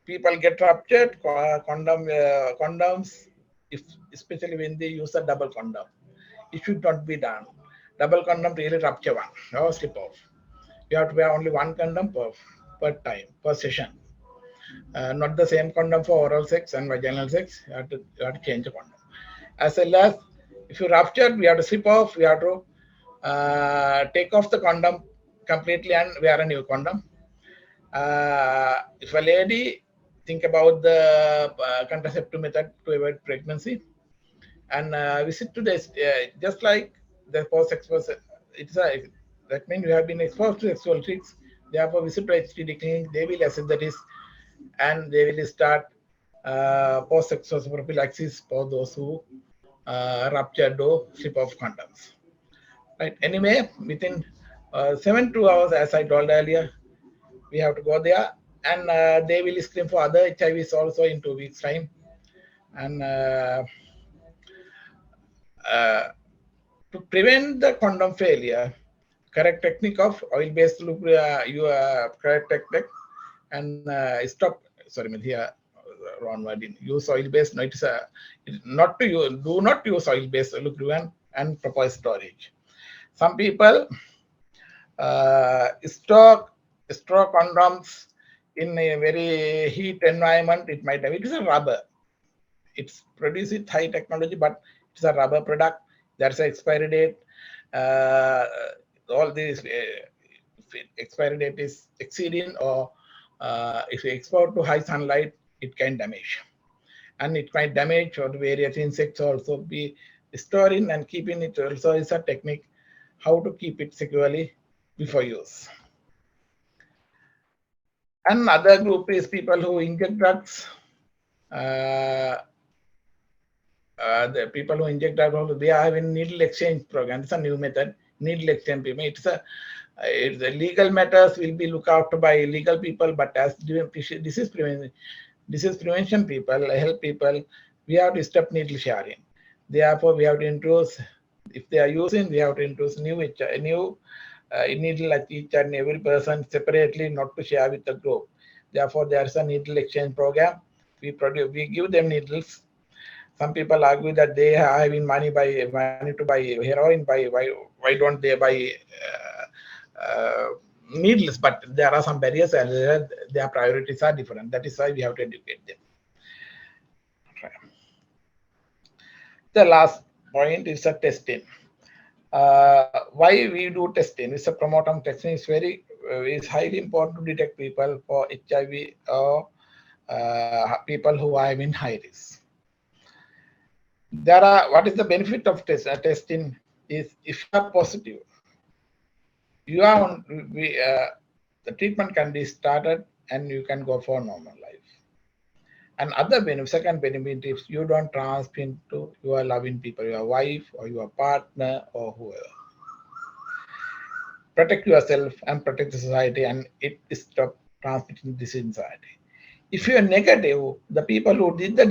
People get ruptured condoms, if especially when they use a double condom, it should not be done. Double condom really rupture one or slip off. You have to wear only one condom per time per session. Not the same condom for oral sex and vaginal sex. You have to change the condom. As well as if you ruptured, we have to slip off. We have to take off the condom completely and wear a new condom. If a lady think about the contraceptive method to avoid pregnancy and visit to this, just like the post exposure, it's a that means you have been exposed to sexual tricks. Therefore, visit to HTD clinic. They will assess the risk and they will start post-exposure prophylaxis for those who ruptured or slip of condoms. Right. Anyway, within 7 2 hours, as I told earlier, we have to go there, and they will screen for other HIVs also in 2 weeks' time. And uh, to prevent the condom failure, correct technique of oil-based correct technique and stop. Sorry, here wrong word. Use oil-based. No, it's not to use. Do not use oil-based lubricant and proper storage. Some people store condoms in a very heat environment. It is a rubber. It's produced with high technology, but it's a rubber product. There's an expiry date. Uh, all these expiry date is exceeding, or if you export to high sunlight, it can damage. And it might damage or various insects also be storing and keeping it also is a technique how to keep it securely before use. Another group is people who inject drugs. Uh, the people who inject alcohol, they are having needle exchange program. It's a new method, needle exchange payment. It's a legal matters will be looked after by legal people, but as disease prevention people, health people, we have to stop needle sharing. Therefore, we have to introduce, if they are using, we have to introduce new needle at each and every person separately, not to share with the group. Therefore, there is a needle exchange program. We give them needles. Some people argue that they are having money to buy heroin. Why don't they buy needles? But there are some barriers, and their priorities are different. That is why we have to educate them. The last point is a testing. Why we do testing? It's a promoter testing is highly important to detect people for HIV or people who are in high risk. What is the benefit of testing is if you are positive, you are on the treatment can be started and you can go for normal life. And second benefit, if you don't transmit to your loving people, your wife or your partner or whoever. Protect yourself and protect the society, and it stop transmitting disease in society. If you are negative, the people who did the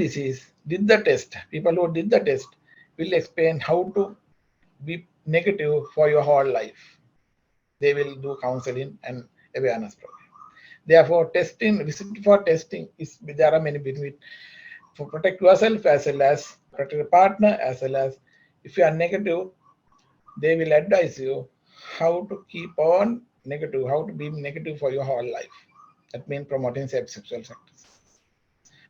people who did the test will explain how to be negative for your whole life. They will do counseling and awareness program. Therefore, visit for testing is there are many benefits for protect yourself as well as protect your partner as well as if you are negative, they will advise you how to keep on negative, how to be negative for your whole life. That means promoting safe sexual practice.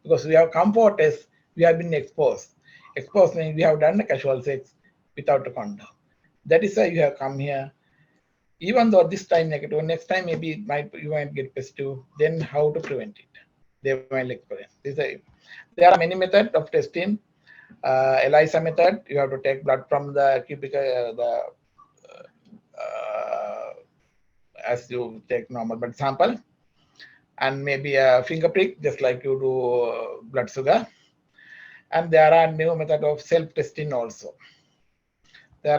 Because we have come for tests, we have been exposed. Exposed means we have done the casual sex without a condom. That is why you have come here. Even though this time negative, next time maybe you might get positive. Then how to prevent it? They will explain. There are many methods of testing. ELISA method, you have to take blood from the as you take normal blood sample, and maybe a finger prick, just like you do blood sugar. And there are new method of self-testing also. It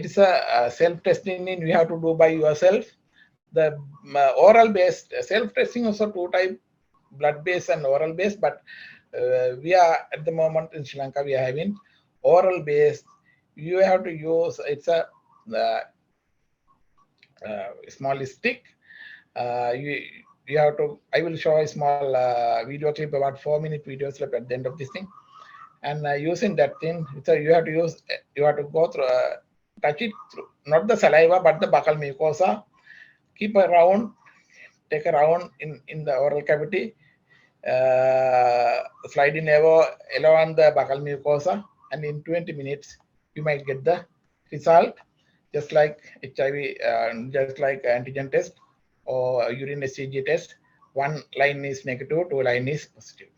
is a self-testing in you have to do by yourself. The oral based self-testing also two type, blood based and oral based, but we are at the moment in Sri Lanka we are having oral based. You have to use it's a small stick. You have to. I will show a small video clip, about 4-minute video clip at the end of this thing. And using that thing, so you have to go through, touch it through, not the saliva, but the buccal mucosa. Take a round in the oral cavity, slide in along the buccal mucosa, and in 20 minutes, you might get the result, just like HIV, just like antigen test or urine HCG test. One line is negative, two line is positive.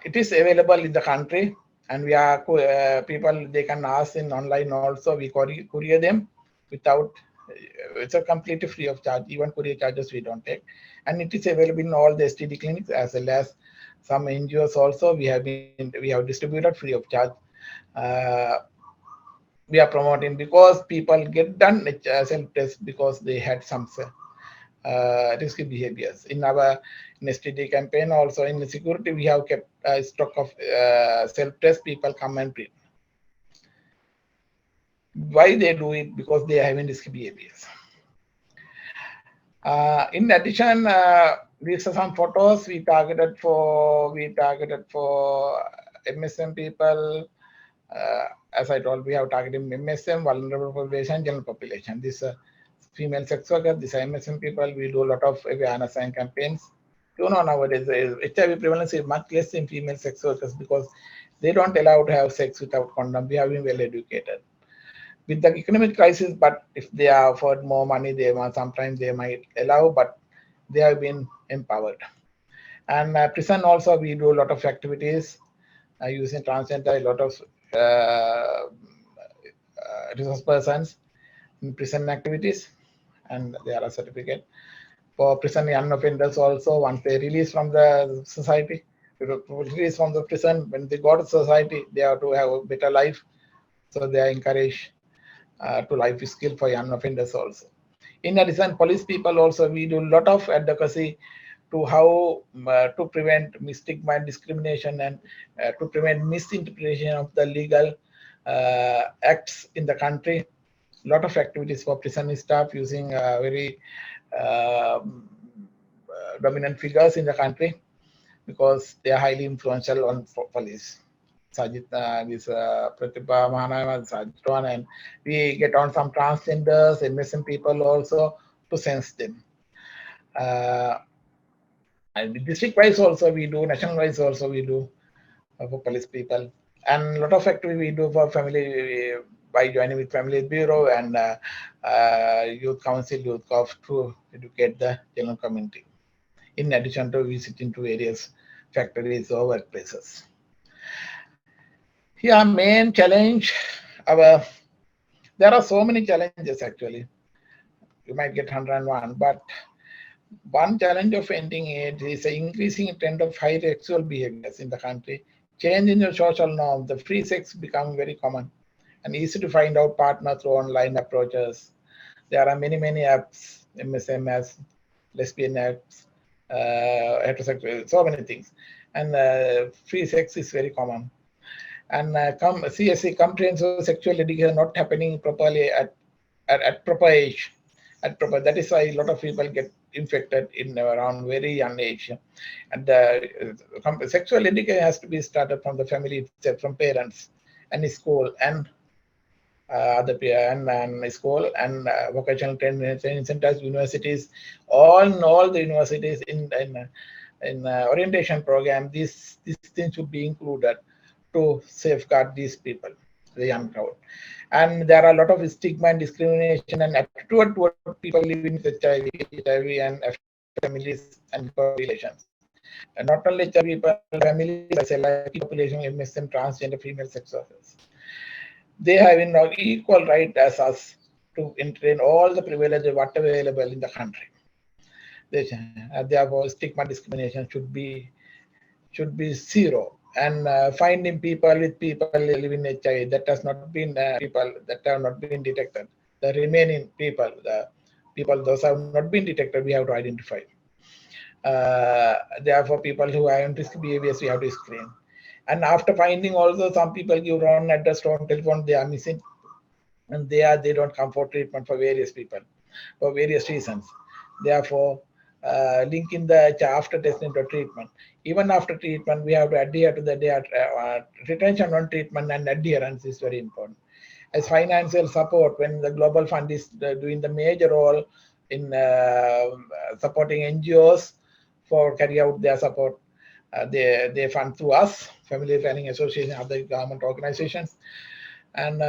It is available in the country, and we are people they can ask in online also. We courier them without. It's a completely free of charge. Even courier charges we don't take, and it is available in all the STD clinics as well as some NGOs also. We have distributed free of charge. We are promoting because people get done self test because they had some risky behaviors. In our STD campaign, also in security, we have kept stock of self-test. People come and treat. Why they do it? Because they are having risky behaviors. In addition, these are some photos we targeted for MSM people. As I told, we have targeted MSM, vulnerable population, general population. This female sex workers, these MSM people, we do a lot of awareness and campaigns. You know, nowadays HIV prevalence is much less in female sex workers because they don't allow to have sex without condom. We have been well educated. With the economic crisis, but if they are offered more money, sometimes they might allow, but they have been empowered. And prison also, we do a lot of activities using transgender, a lot of resource persons in prison activities, and there are certificate. for prison young offenders also. Once they release from the society, release from the prison, when they go to society, they have to have a better life. So they are encouraged to life skill for young offenders also. In addition, police people also, we do a lot of advocacy to how to prevent stigma and discrimination, and to prevent misinterpretation of the legal acts in the country. A lot of activities for prison staff using very dominant figures in the country, because they are highly influential on police. Sajid, this Pratibha Mahanama, Sajid, and we get on some transgenders, MSM people also to sense them. And district wise also we do, national wise also we do for police people, and a lot of activity we do for family by joining with family bureau and youth council, youth corps to educate the general community. In addition to visiting to various factories or workplaces. Yeah, main challenge. Our There are so many challenges actually. You might get 101, but one challenge of ending it is the increasing trend of high sexual behaviors in the country. Change in the social norm, the free sex become very common and easy to find out partner through online approaches. There are many apps, MSMS, lesbian apps, heterosexual, so many things. And free sex is very common. And CSE, comprehensive sexual education, not happening properly at proper age. That is why a lot of people get infected in around very young age. And sexual education has to be started from the family itself, from parents and school and other and school and vocational training centers, universities, all the universities in orientation program. These things should be included to safeguard these people, the young crowd. And there are a lot of stigma and discrimination and attitude toward people living with HIV and families and relations. And not only HIV people, families, as a like population, MSM, transgender, female sex workers. They have in equal right as us to entertain all the privilege whatever available in the country. Therefore, stigma discrimination should be zero. And finding people with people living HIV that has not been people that have not been detected, the remaining people, the people those have not been detected, we have to identify. Therefore, people who have risk behaviors, we have to screen. And after finding also, some people give wrong address, wrong telephone, they are missing, and they don't come for treatment for various people for various reasons. Therefore, linking the after testing to treatment. Even after treatment, we have to adhere to the retention on treatment, and adherence is very important. As financial support, when the Global Fund is doing the major role in supporting NGOs for carry out their support, they fund through us, Family Planning Association, other government organizations, and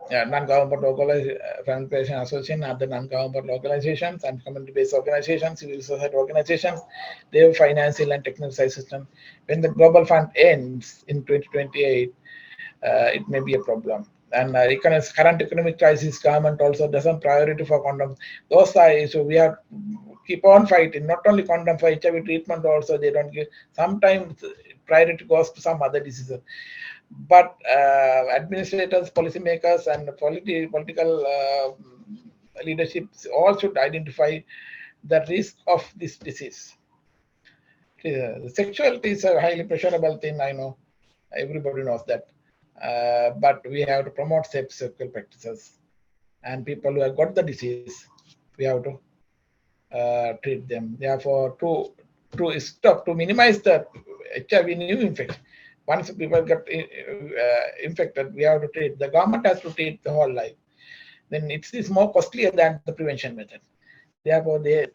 non-government organization association, other non-government organizations and community-based organizations, civil society organizations. They have financial and technical system. When the global fund ends in 2028, it may be a problem. And current economic crisis, government also doesn't priority for condoms. Those are so we have keep on fighting. Not only condom for HIV treatment, also they don't give. Sometimes priority goes to some other diseases. But administrators, policymakers, and political leaderships all should identify the risk of this disease. Sexuality is a highly pleasurable thing, I know. Everybody knows that. But we have to promote safe sexual practices. And people who have got the disease, we have to treat them. Therefore, to minimize the HIV new infection, once people get infected, we have to treat. The government has to treat the whole life. Then it's more costlier than the prevention method. Therefore, they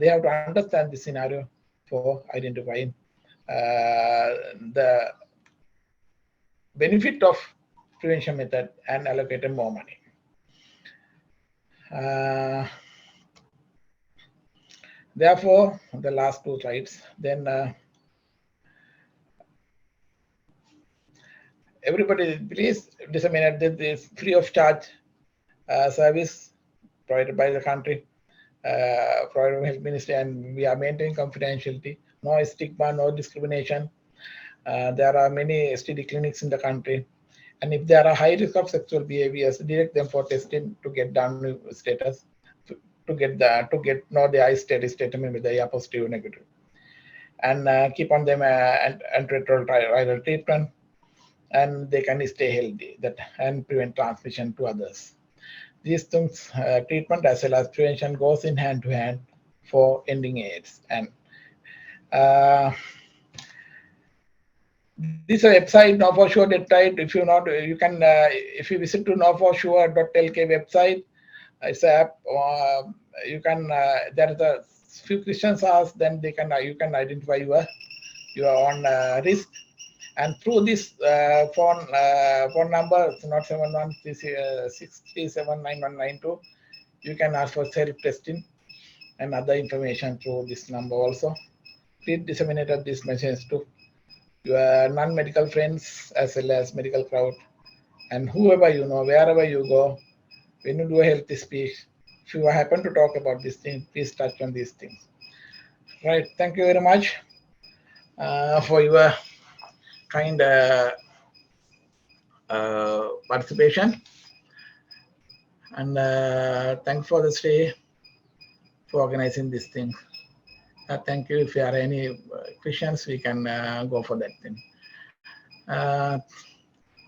have to understand the scenario for identifying the benefit of prevention method and allocating more money. Therefore, the last two slides, then everybody please disseminate this free of charge service provided by the country provided by Health Ministry, and we are maintaining confidentiality. No stigma, no discrimination. There are many STD clinics in the country, and if there are high risk of sexual behaviors, direct them for testing to get down status, to get know the eye status statement with the A positive negative, and keep on them antiretroviral treatment, and they can stay healthy that and prevent transmission to others. These things, treatment as well as prevention, goes in hand to hand for ending AIDS. And uh, this website, know for sure website. If you not, you can if you visit to knowforsure.lk website, it's an app. You can there is a few questions asked, then they can you can identify your own risk, and through this phone number, it's not 7163799192, you can ask for self testing and other information through this number also. Please disseminate this message to your non-medical friends as well as medical crowd, and whoever you know, wherever you go, when you do a healthy speech, if you happen to talk about this thing, please touch on these things. Right. Thank you very much for your kind participation, and thanks for the stay for organizing this thing. Thank you. If you have any questions, we can go for that thing.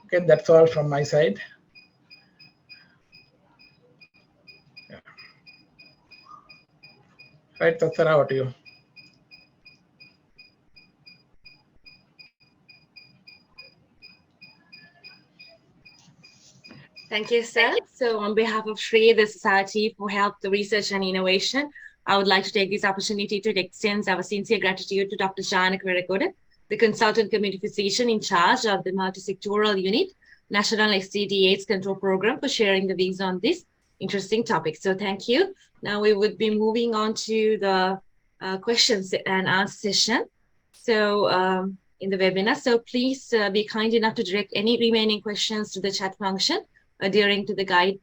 Okay, that's all from my side. Yeah. Right, Tatsara, what to you? Thank you, sir. So on behalf of SHRI, the Society for Health Research and Innovation, I would like to take this opportunity to extend our sincere gratitude to Dr. Janak Veerakoda, the consultant committee physician in charge of the multisectoral unit, National STD AIDS Control Program, for sharing the views on this interesting topic. So thank you. Now we would be moving on to the questions and answer session. So in the webinar, so please be kind enough to direct any remaining questions to the chat function adhering to the guide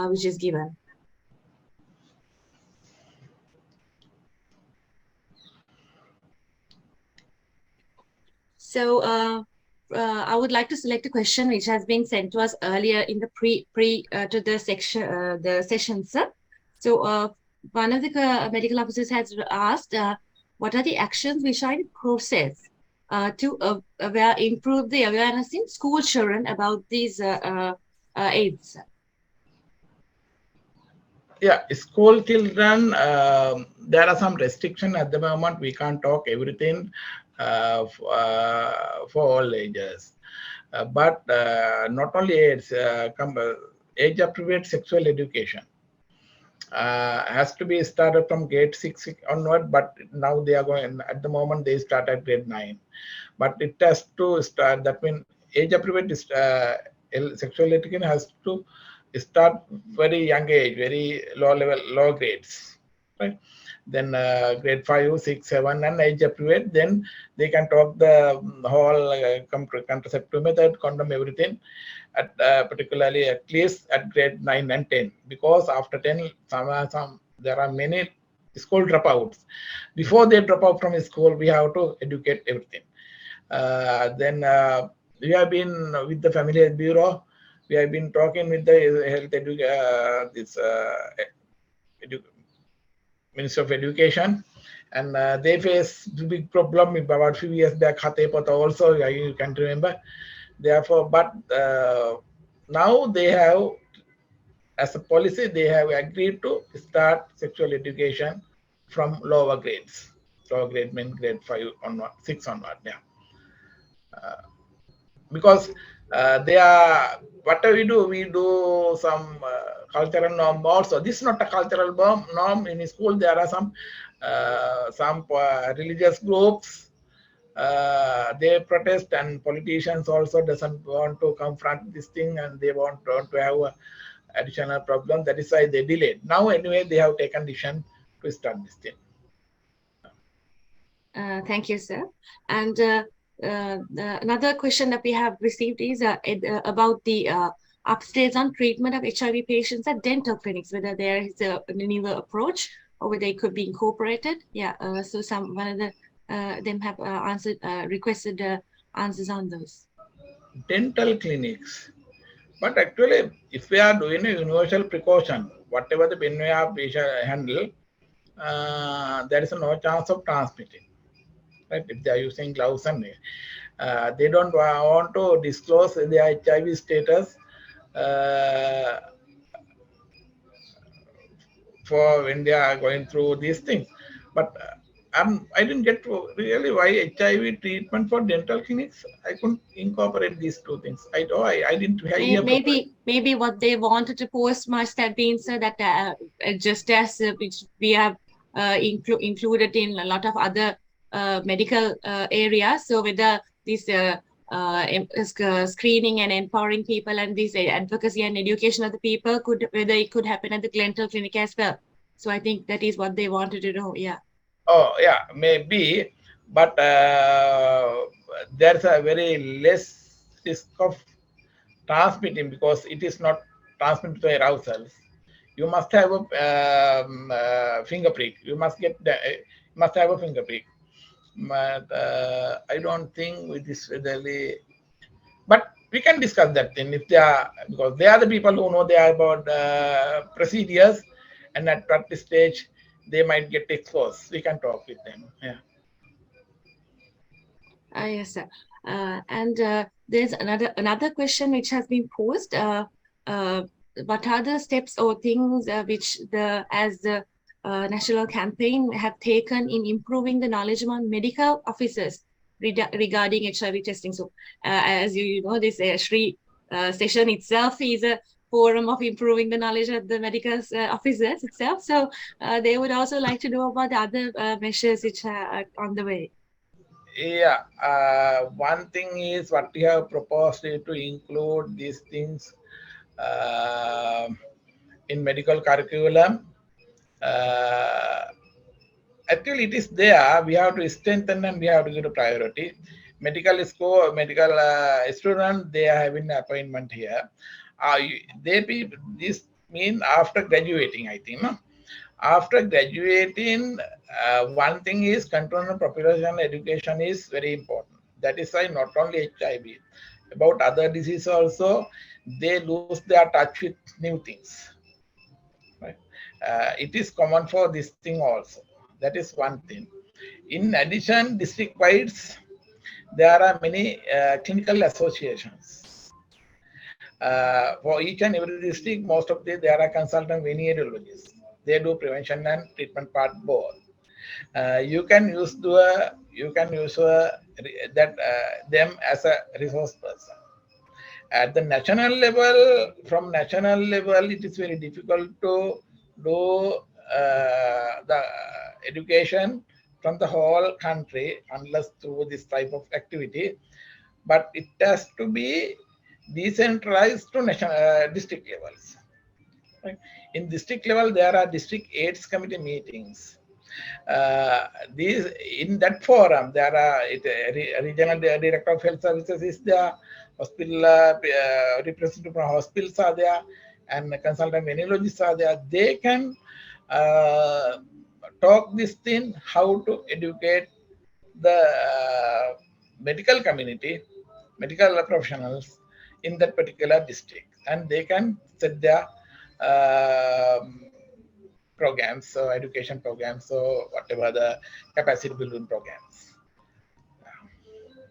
which is given. So I would like to select a question which has been sent to us earlier in the to the section the session, sir. So one of the medical officers has asked, what are the actions which are in process to improve the awareness in school children about these AIDS? Yeah, school children, there are some restriction at the moment. We can't talk everything for all ages. But not only AIDS, age-appropriate sexual education has to be started from grade 6 onward, but now they are going, at the moment they start at grade 9. But it has to start, that means age-appropriate sexual education has to start very young age, very low level, low grades, right? Then grade 5, 6, 7, and age appropriate, then they can talk the whole contraceptive method, condom, everything, at particularly at least at grade 9 and 10, because after 10, there are many school dropouts. Before they drop out from school, we have to educate everything. Then we have been with the Family Health Bureau. We have been talking with the Minister of Education, and they face big problem about few years back. Hatepata also, you can remember. Therefore, but now they have, as a policy, they have agreed to start sexual education from lower grades. Lower grade means grade 5 onward, 6 onward. Yeah. Because they are, whatever we do some cultural norm also. This is not a cultural norm. In school there are some religious groups, they protest, and politicians also doesn't want to confront this thing, and they want to have a additional problem. That is why they delayed. Now anyway they have taken decision to start this thing. Thank you, sir. And another question that we have received is about the updates on treatment of HIV patients at dental clinics, whether there is a newer approach or whether it could be incorporated. Yeah, so one of them have answered, requested answers on those. Dental clinics. But actually, if we are doing a universal precaution, whatever the when we are patient handle, there is no chance of transmitting. Right? If they are using gloves and they don't want to disclose their HIV status uh, for when they are going through these things. But I didn't get to really why HIV treatment for dental clinics. I couldn't incorporate these two things. I didn't hear properly. Maybe what they wanted to post must have been so that just as which we have included in a lot of other medical areas. So whether this screening and empowering people and this advocacy and education of the people whether it could happen at the dental clinic as well. So I think that is what they wanted to know. Yeah. Oh yeah, maybe, but there's a very less risk of transmitting because it is not transmitted by ourselves. You must have a finger prick. You must must have a finger prick. But I don't think with this really. But we can discuss that thing if they are because they are the people who know they are about procedures, and at this stage they might get exposed. We can talk with them. Yeah. Yes, sir. And there's another question which has been posed. What are the steps or things which the national campaign have taken in improving the knowledge among medical officers regarding HIV testing? So, as you know, this Shri session itself is a forum of improving the knowledge of the medical officers itself. So, they would also like to know about the other measures which are on the way. Yeah, one thing is what we have proposed is to include these things uh, in medical curriculum. Uh, Actually, it is there. We have to strengthen and we have to give a priority. Medical school, medical student, they are having an appointment here. They be this mean after graduating, I think. No? After graduating, one thing is control and population education is very important. That is why not only HIV, about other diseases also, they lose their touch with new things. Right? It is common for this thing also. That is one thing. In addition, district-wide, there are many clinical associations. For each and every district, most of there are consultant venereologists. They do prevention and treatment part both. You can use that them as a resource person. At the national level, from national level, it is very difficult to do the education from the whole country unless through this type of activity. But it has to be decentralized to national district levels. Right? In district level, there are district AIDS committee meetings. These in that forum, there are regional director of health services is there, hospital representative from hospitals are there, and consultant venereologists are there. They can talk this thing how to educate the medical community, medical professionals in that particular district, and they can set their programs, so education programs, so whatever the capacity building programs.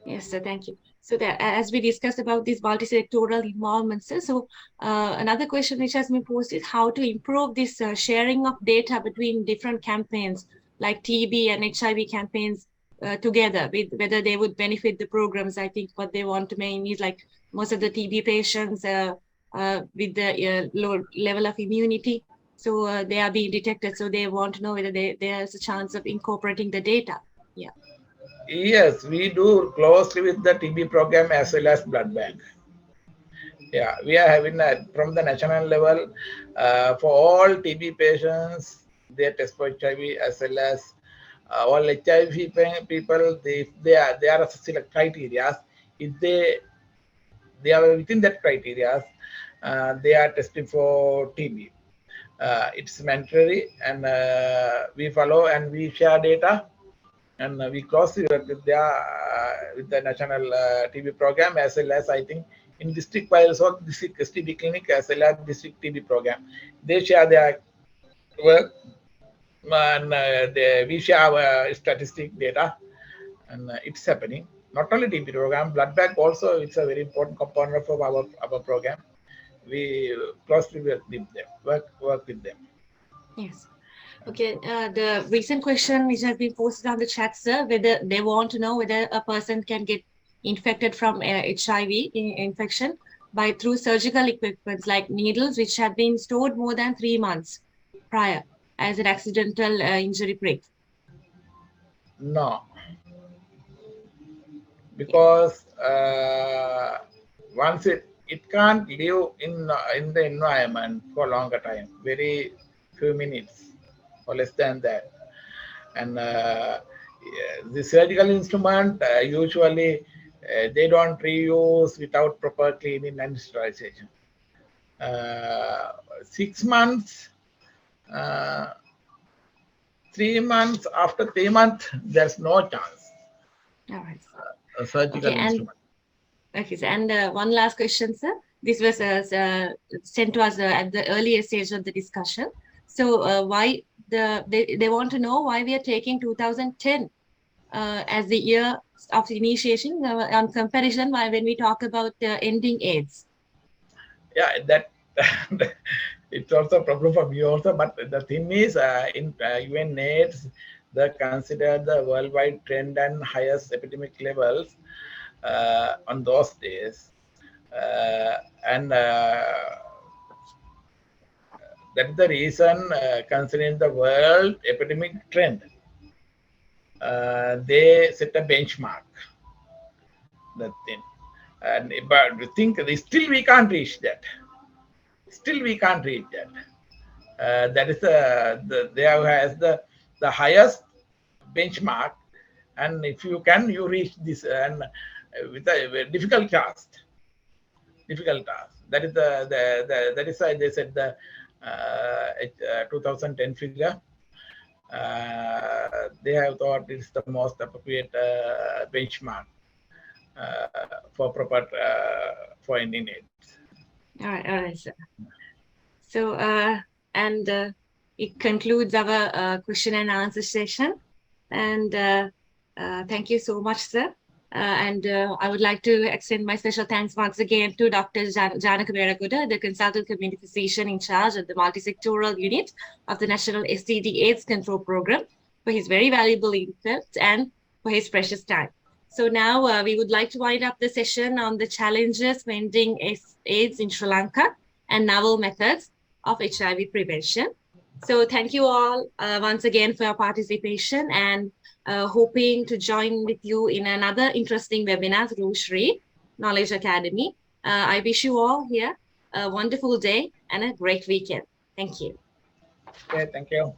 Yes, sir. Thank you. So that as we discussed about these multi-sectoral involvements, sir, so another question which has been posed is how to improve this sharing of data between different campaigns like TB and HIV campaigns together, with whether they would benefit the programs. I think what they want to mean is like most of the TB patients with the low level of immunity, so they are being detected. So they want to know whether there's a chance of incorporating the data. Yeah. Yes, we do closely with the TB program as well as blood bank. Yeah, we are having from the national level for all TB patients, they test for HIV as well as all HIV people. They are select criteria. If they are within that criteria, they are tested for TB. It's mandatory, and we follow and we share data, and we closely work with the national TB program, as well as I think in district wise also district STD clinic as well as district TB program. They share their work, and we share our statistic data, and it's happening. Not only TB program, blood bank also it's a very important component of our program. We closely work with them, work with them. Yes. Okay. The recent question which has been posted on the chat, sir, whether they want to know whether a person can get infected from HIV infection by through surgical equipment like needles which have been stored more than 3 months prior as an accidental injury prick. No, Yeah. because once it can't live in the environment for longer time, very few minutes or less than that, and the surgical instrument usually they don't reuse without proper cleaning and sterilization. 6 months, uh, 3 months, after 3 months, there's no chance. All right. A surgical Okay. instrument. Okay, sir. And one last question, sir. This was sent to us at the earlier stage of the discussion. So why they want to know why we are taking 2010 as the year of initiation on comparison why when we talk about ending AIDS. Yeah, that it's also a problem for me also. But the thing is, in UN AIDS, they consider the worldwide trend and highest epidemic levels on those days, uh, and that's the reason, considering the world epidemic trend, they set a benchmark. That thing, and but we think still we can't reach that. Still we can't reach that. That is they have has the highest benchmark, and if you can you reach this, and with a difficult task, that is that is why they said the 2010 figure. They have thought it's the most appropriate benchmark for proper for ending AIDS. All right, sir. So and it concludes our question and answer session. And thank you so much, sir. And I would like to extend my special thanks once again to Dr. Janaka Verakuda, the consultant community physician in charge of the multisectoral unit of the National STD AIDS Control Program, for his very valuable input and for his precious time. So now we would like to wind up the session on the challenges for ending AIDS in Sri Lanka and novel methods of HIV prevention. So thank you all once again for your participation, and hoping to join with you in another interesting webinar through Shri Knowledge Academy. I wish you all here a wonderful day and a great weekend. Thank you. Okay, thank you.